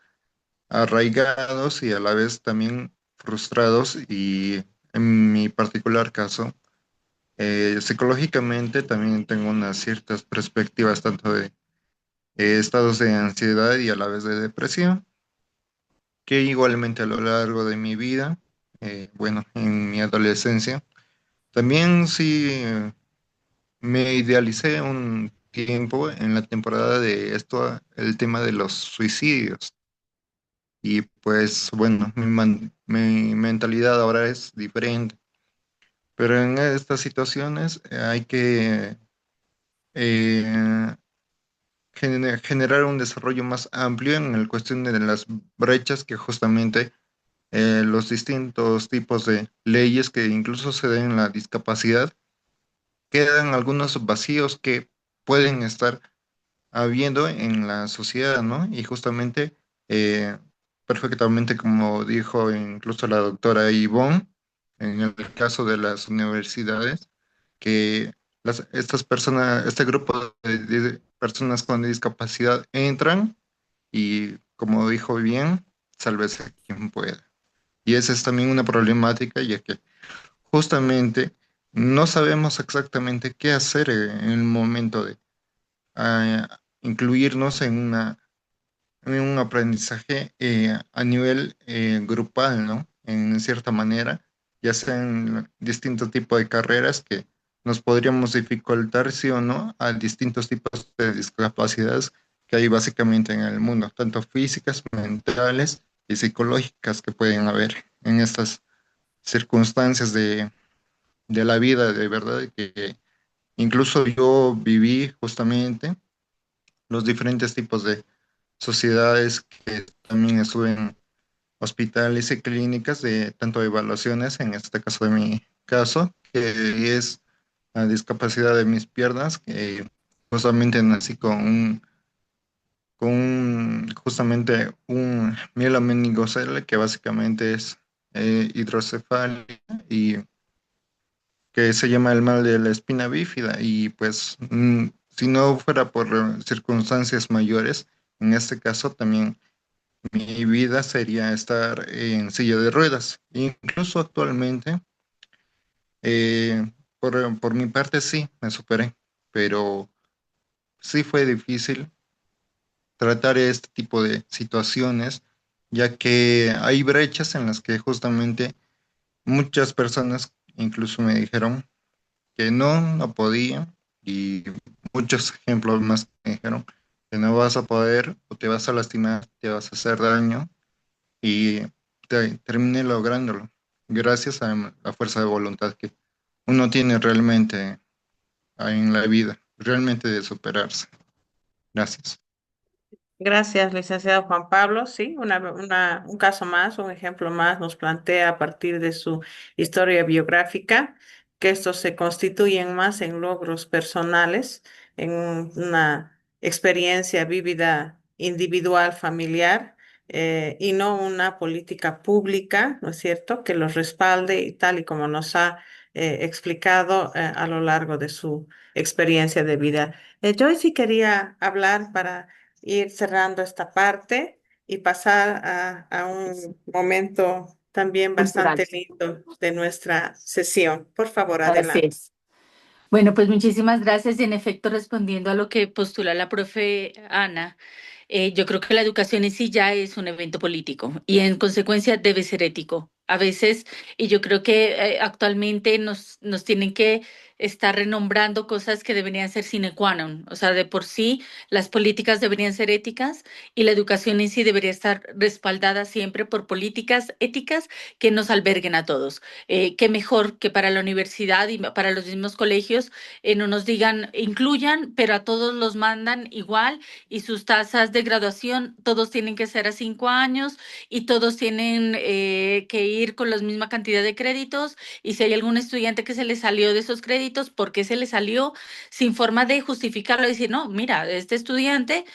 arraigados y a la vez también frustrados y en mi particular caso, psicológicamente también tengo unas ciertas perspectivas tanto de estados de ansiedad y a la vez de depresión, que igualmente a lo largo de mi vida, bueno, en mi adolescencia, también sí me idealicé un tiempo en la temporada de esto, el tema de los suicidios. Y pues bueno, mi mentalidad ahora es diferente. Pero en estas situaciones hay que eh, generar un desarrollo más amplio en el cuestión de las brechas que justamente los distintos tipos de leyes que incluso se den en la discapacidad, quedan algunos vacíos que pueden estar habiendo en la sociedad, ¿no? Y justamente, eh, perfectamente como dijo incluso la doctora Ivonne, en el caso de las universidades, que estas personas, este grupo de personas con discapacidad entran y, como dijo bien, sálvese quien pueda. Y esa es también una problemática, ya que justamente no sabemos exactamente qué hacer en el momento de incluirnos en un aprendizaje a nivel grupal, ¿no? En cierta manera, ya sea en distintos tipos de carreras que nos podríamos dificultar, sí o no, a distintos tipos de discapacidades que hay básicamente en el mundo, tanto físicas, mentales y psicológicas que pueden haber en estas circunstancias de la vida, de verdad, que incluso yo viví justamente los diferentes tipos de sociedades que también estuve en hospitales y clínicas de tanto evaluaciones, en este caso de mi caso, que es la discapacidad de mis piernas, que justamente nací justamente un mielomeningocele, que básicamente es hidrocefalia y que se llama el mal de la espina bífida y pues si no fuera por circunstancias mayores, en este caso también mi vida sería estar en silla de ruedas. Incluso actualmente, por mi parte sí, me superé, pero sí fue difícil tratar este tipo de situaciones, ya que hay brechas en las que justamente muchas personas incluso me dijeron que no podía y muchos ejemplos más me dijeron que no vas a poder o te vas a lastimar, te vas a hacer daño y terminé lográndolo gracias a la fuerza de voluntad que uno tiene realmente en la vida, realmente de superarse. Gracias. Gracias, licenciado Juan Pablo. Sí, un caso más, un ejemplo más nos plantea a partir de su historia biográfica que estos se constituyen más en logros personales, en una experiencia vívida individual, familiar, y no una política pública, ¿no es cierto?, que los respalde y tal y como nos ha explicado a lo largo de su experiencia de vida. Yo sí quería hablar para ir cerrando esta parte y pasar a un momento también Cultural. bastante lindo de nuestra sesión. Por favor, Así adelante. es. Bueno, pues muchísimas gracias. Y en efecto, respondiendo a lo que postula la profe Ana, yo creo que la educación en sí ya es un evento político y en consecuencia debe ser ético. A veces, y yo creo que actualmente nos tienen que estar renombrando cosas que deberían ser sine qua non. O sea, de por sí las políticas deberían ser éticas y la educación en sí debería estar respaldada siempre por políticas éticas que nos alberguen a todos. Qué mejor que para la universidad y para los mismos colegios no nos digan incluyan, pero a todos los mandan igual y sus tasas de graduación, todos tienen que ser a 5 años y todos tienen que ir con la misma cantidad de créditos. Y si hay algún estudiante que se le salió de esos créditos, ¿por qué se le salió? Sin forma de justificarlo, decir, no, mira, este estudiante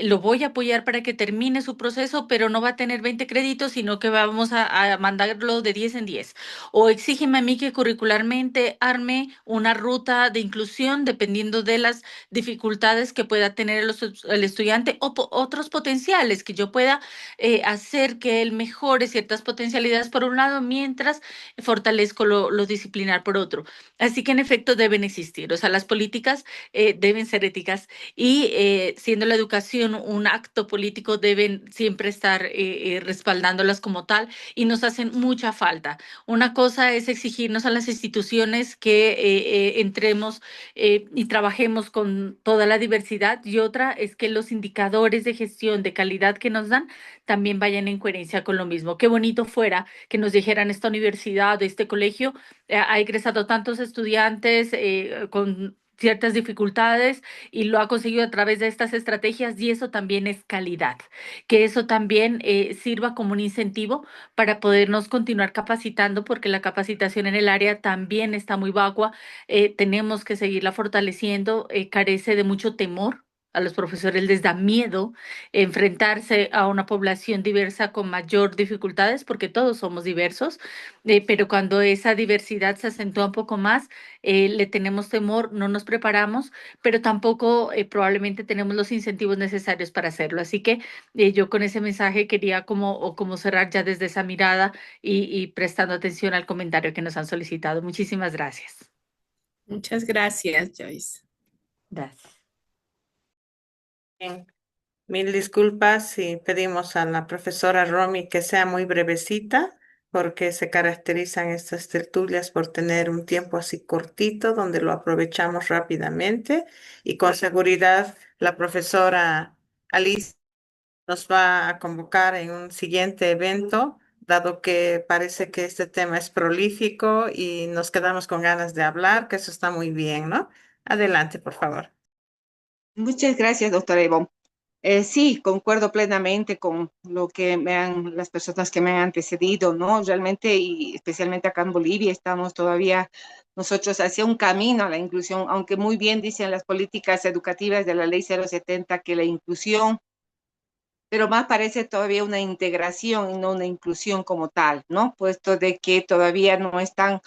lo voy a apoyar para que termine su proceso, pero no va a tener 20 créditos, sino que vamos a mandarlo de 10 en 10. O exígeme a mí que curricularmente arme una ruta de inclusión dependiendo de las dificultades que pueda tener el estudiante o otros potenciales que yo pueda hacer que él mejore ciertas potencialidades por un lado, mientras fortalezco lo disciplinar por otro. Así que en efecto deben existir, o sea, las políticas deben ser éticas y siendo la educación un acto político, deben siempre estar respaldándolas como tal y nos hacen mucha falta. Una cosa es exigirnos a las instituciones que entremos y trabajemos con toda la diversidad y otra es que los indicadores de gestión de calidad que nos dan también vayan en coherencia con lo mismo. Qué bonito fuera que nos dijeran esta universidad, este colegio ha egresado tantos estudiantes con ciertas dificultades y lo ha conseguido a través de estas estrategias y eso también es calidad, que eso también sirva como un incentivo para podernos continuar capacitando, porque la capacitación en el área también está muy vacua, tenemos que seguirla fortaleciendo, carece de mucho temor. A los profesores les da miedo enfrentarse a una población diversa con mayor dificultades, porque todos somos diversos, pero cuando esa diversidad se acentúa un poco más, le tenemos temor, no nos preparamos, pero tampoco probablemente tenemos los incentivos necesarios para hacerlo. Así que yo con ese mensaje quería como cerrar ya desde esa mirada y prestando atención al comentario que nos han solicitado. Muchísimas gracias. Muchas gracias, Joyce. Gracias. Bien, mil disculpas y pedimos a la profesora Romy que sea muy brevecita, porque se caracterizan estas tertulias por tener un tiempo así cortito, donde lo aprovechamos rápidamente y con seguridad la profesora Alice nos va a convocar en un siguiente evento, dado que parece que este tema es prolífico y nos quedamos con ganas de hablar, que eso está muy bien, ¿no? Adelante, por favor. Muchas gracias, doctora Ivonne. Sí, concuerdo plenamente con lo que las personas que me han antecedido, ¿no? Realmente, y especialmente acá en Bolivia, estamos todavía nosotros hacia un camino a la inclusión, aunque muy bien dicen las políticas educativas de la Ley 070 que la inclusión, pero más parece todavía una integración y no una inclusión como tal, ¿no? Puesto de que todavía no están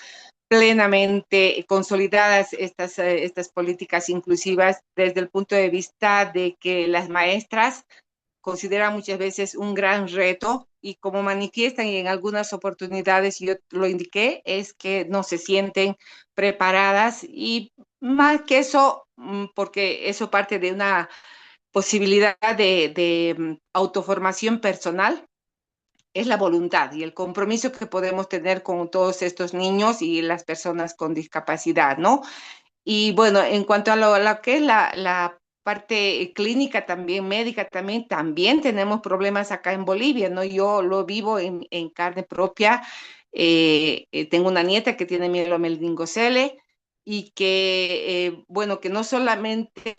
plenamente consolidadas estas políticas inclusivas desde el punto de vista de que las maestras consideran muchas veces un gran reto y como manifiestan y en algunas oportunidades, yo lo indiqué, es que no se sienten preparadas y más que eso, porque eso parte de una posibilidad de autoformación personal, es la voluntad y el compromiso que podemos tener con todos estos niños y las personas con discapacidad, ¿no? Y bueno, en cuanto a lo que es la parte clínica también, médica también, también tenemos problemas acá en Bolivia, ¿no? Yo lo vivo en carne propia. Tengo una nieta que tiene mielomeningocele y que, bueno, que no solamente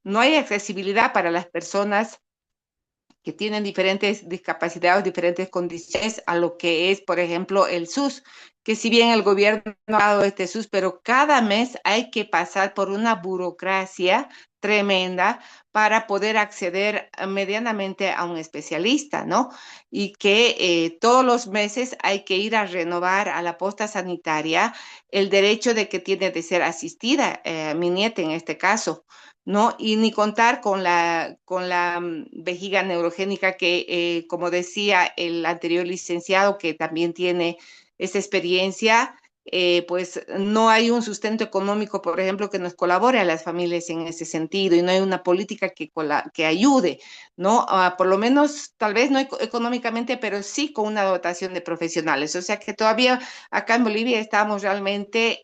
no hay accesibilidad para las personas que tienen diferentes discapacidades, diferentes condiciones a lo que es, por ejemplo, el SUS, que si bien el gobierno ha dado este SUS, pero cada mes hay que pasar por una burocracia tremenda para poder acceder medianamente a un especialista, ¿no? Y que todos los meses hay que ir a renovar a la posta sanitaria el derecho de que tiene de ser asistida, mi nieta en este caso. ¿No? Y ni contar con la vejiga neurogénica que, como decía el anterior licenciado, que también tiene esa experiencia, pues no hay un sustento económico, por ejemplo, que nos colabore a las familias en ese sentido y no hay una política que ayude, ¿no? Por lo menos, tal vez no económicamente, pero sí con una dotación de profesionales. O sea que todavía acá en Bolivia estamos realmente...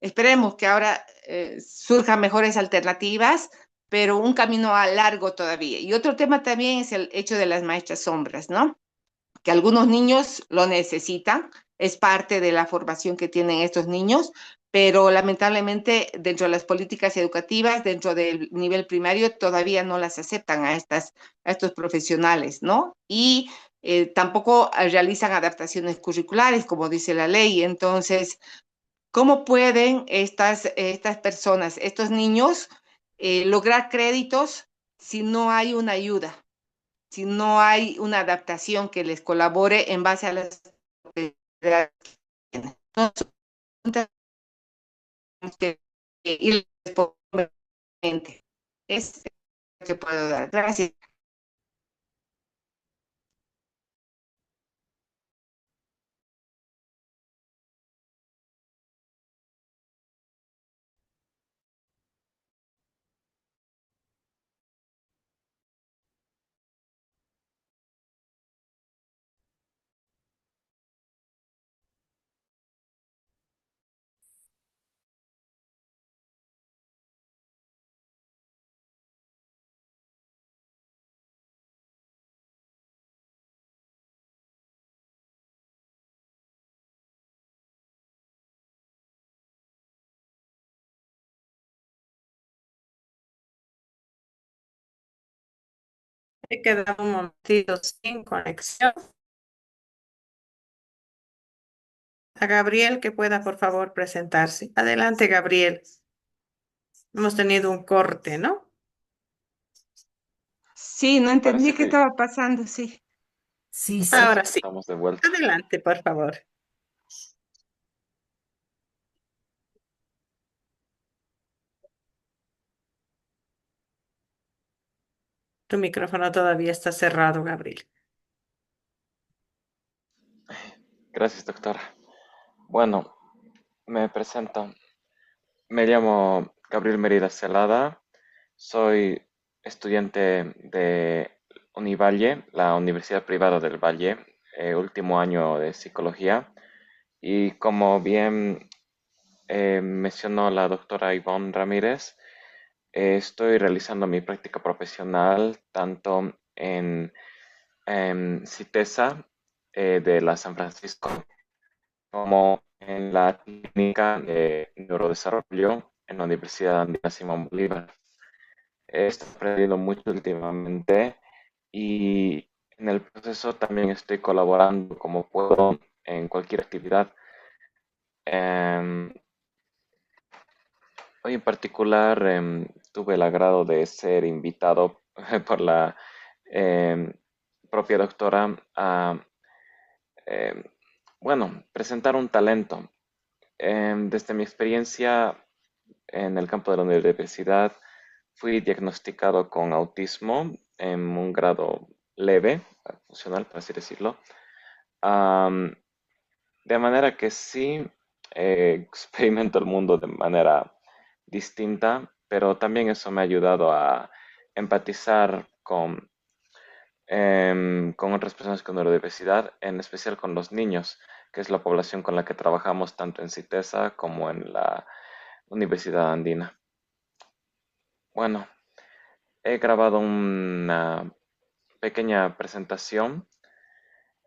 esperemos que ahora surjan mejores alternativas, pero un camino a largo todavía. Y otro tema también es el hecho de las maestras sombras, ¿no? Que algunos niños lo necesitan, es parte de la formación que tienen estos niños, pero lamentablemente dentro de las políticas educativas, dentro del nivel primario, todavía no las aceptan a estos profesionales, ¿no? Y tampoco realizan adaptaciones curriculares, como dice la ley. Entonces, ¿cómo pueden estas personas, estos niños, lograr créditos si no hay una ayuda, si no hay una adaptación que les colabore en base a las necesidades que tienen? Entonces, tenemos que ir responsablemente. Es lo que puedo dar. Gracias. He quedado un momentito sin conexión. A Gabriel que pueda por favor presentarse. Adelante, Gabriel. Hemos tenido un corte, ¿no? Sí, no entendí Parece qué que estaba pasando, sí. Sí, sí. parece Ahora que sí. estamos de vuelta. Adelante, por favor. Tu micrófono todavía está cerrado, Gabriel. Gracias, doctora. Bueno, me presento. Me llamo Gabriel Mérida Celada. Soy estudiante de Univalle, la Universidad Privada del Valle, último año de psicología. Y como bien mencionó la doctora Ivonne Ramírez, estoy realizando mi práctica profesional tanto en CITESA de la San Francisco como en la clínica de neurodesarrollo en la Universidad Andina Simón Bolívar. He aprendido mucho últimamente y en el proceso también estoy colaborando como puedo en cualquier actividad. Em, Hoy en particular tuve el agrado de ser invitado por la em, propia doctora a, em, bueno, presentar un talento. Desde mi experiencia en el campo de la universidad, fui diagnosticado con autismo en un grado leve, funcional, por así decirlo. Am, de manera que sí, experimento el mundo de manera distinta, pero también eso me ha ayudado a empatizar con otras personas con neurodiversidad, en especial con los niños, que es la población con la que trabajamos tanto en CITESA como en la Universidad Andina. Bueno, he grabado una pequeña presentación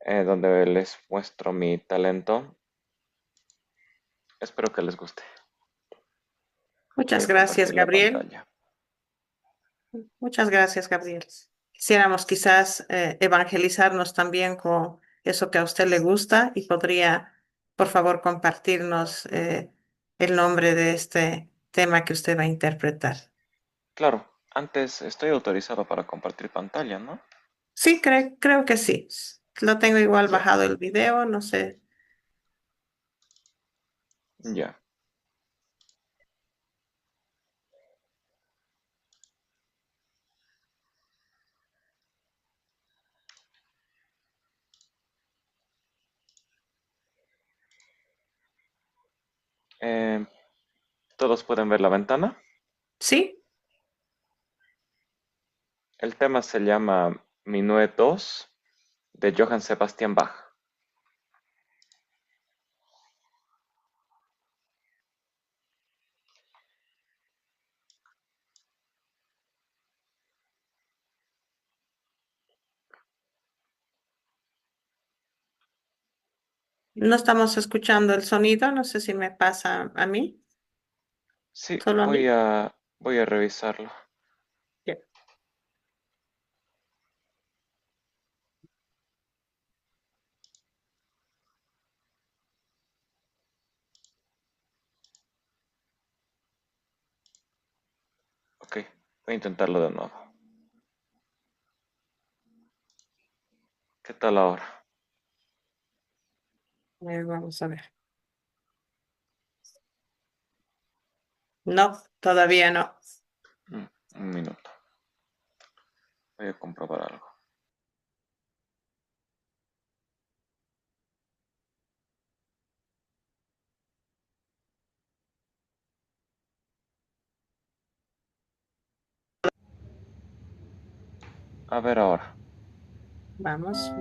donde les muestro mi talento. Espero que les guste. Voy Muchas a gracias, compartir la Gabriel. pantalla. Muchas gracias, Gabriel. Quisiéramos quizás evangelizarnos también con eso que a usted le gusta y podría, por favor, compartirnos el nombre de este tema que usted va a interpretar. Claro, antes estoy autorizado para compartir pantalla, ¿no? Sí, creo que sí. Lo tengo igual Ya, bajado el video, no sé. ya. Eh, ¿Todos pueden ver la ventana? Sí, El tema se llama Minuet 2 de Johann Sebastian Bach. no estamos escuchando el sonido, no sé si me pasa a mí, Sí, solo a mí. voy a revisarlo. Ya. Ok, voy a intentarlo de nuevo. ¿Qué tal ahora? Vamos a ver. No, todavía no. Un minuto. Voy a comprobar algo. A ver ahora. Vamos.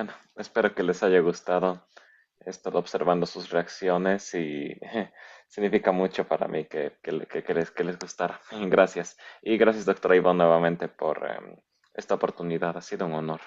bueno, espero que les haya gustado. He estado observando sus reacciones y significa mucho para mí que les gustara. Gracias. Y gracias, doctora Ivonne, nuevamente por esta oportunidad. Ha sido un honor.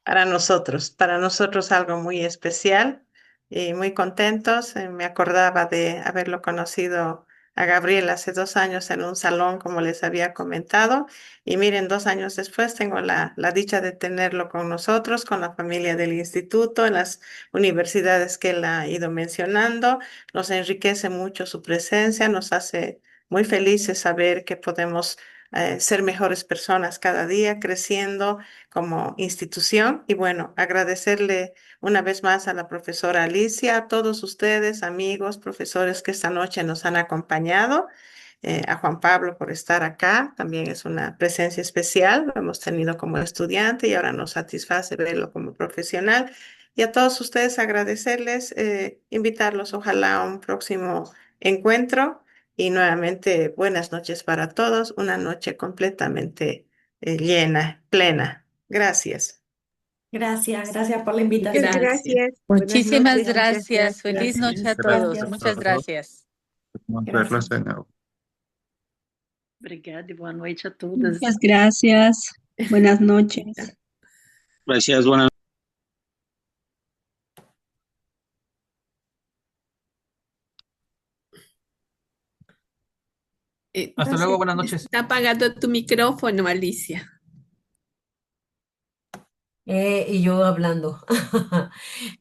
Para nosotros algo muy especial y muy contentos. Me acordaba de haberlo conocido a Gabriel hace 2 años en un salón, como les había comentado. Y miren, 2 años después tengo la dicha de tenerlo con nosotros, con la familia del instituto, en las universidades que él ha ido mencionando. Nos enriquece mucho su presencia, nos hace muy felices saber que podemos ser mejores personas cada día, creciendo como institución. Y bueno, agradecerle una vez más a la profesora Alicia, a todos ustedes, amigos, profesores que esta noche nos han acompañado, a Juan Pablo por estar acá, también es una presencia especial, lo hemos tenido como estudiante y ahora nos satisface verlo como profesional. Y a todos ustedes agradecerles, invitarlos ojalá a un próximo encuentro. Y nuevamente, buenas noches para todos, una noche completamente llena, plena. Gracias. Gracias por la Muchas invitación. Gracias. gracias. Buenas Muchísimas noches. Muchas gracias. Feliz gracias. noche a Gracias. todos. Gracias Muchas a todos. gracias. Podemos Gracias. verlos de nuevo. Obrigada e boa noite a todas. Muchas gracias. Buenas noches. Gracias, buenas Hasta luego, buenas noches. Está apagado tu micrófono, Alicia. Y yo hablando.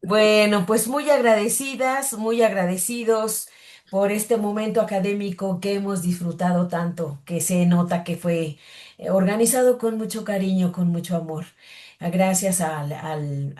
Bueno, pues muy agradecidas, muy agradecidos por este momento académico que hemos disfrutado tanto, que se nota que fue organizado con mucho cariño, con mucho amor. Gracias al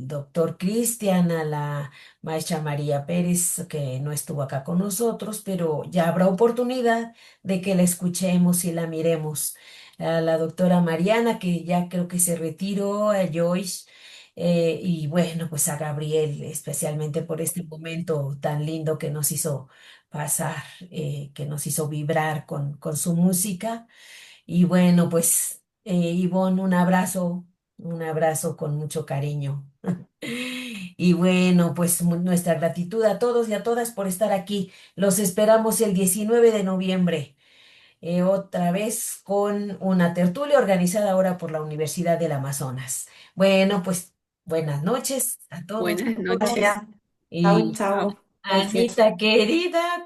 doctor Cristian, a la maestra María Pérez, que no estuvo acá con nosotros, pero ya habrá oportunidad de que la escuchemos y la miremos. A la doctora Mariana, que ya creo que se retiró, a Joyce. Y bueno, pues a Gabriel, especialmente por este momento tan lindo que nos hizo pasar, que nos hizo vibrar con su música. Y bueno, pues Ivonne, un abrazo con mucho cariño. Y bueno, pues nuestra gratitud a todos y a todas por estar aquí. Los esperamos el 19 de noviembre, otra vez con una tertulia organizada ahora por la Universidad del Amazonas. Bueno, pues buenas noches a todos. Buenas noches. Gracias. Chau, Y chau. Gracias. Anita querida,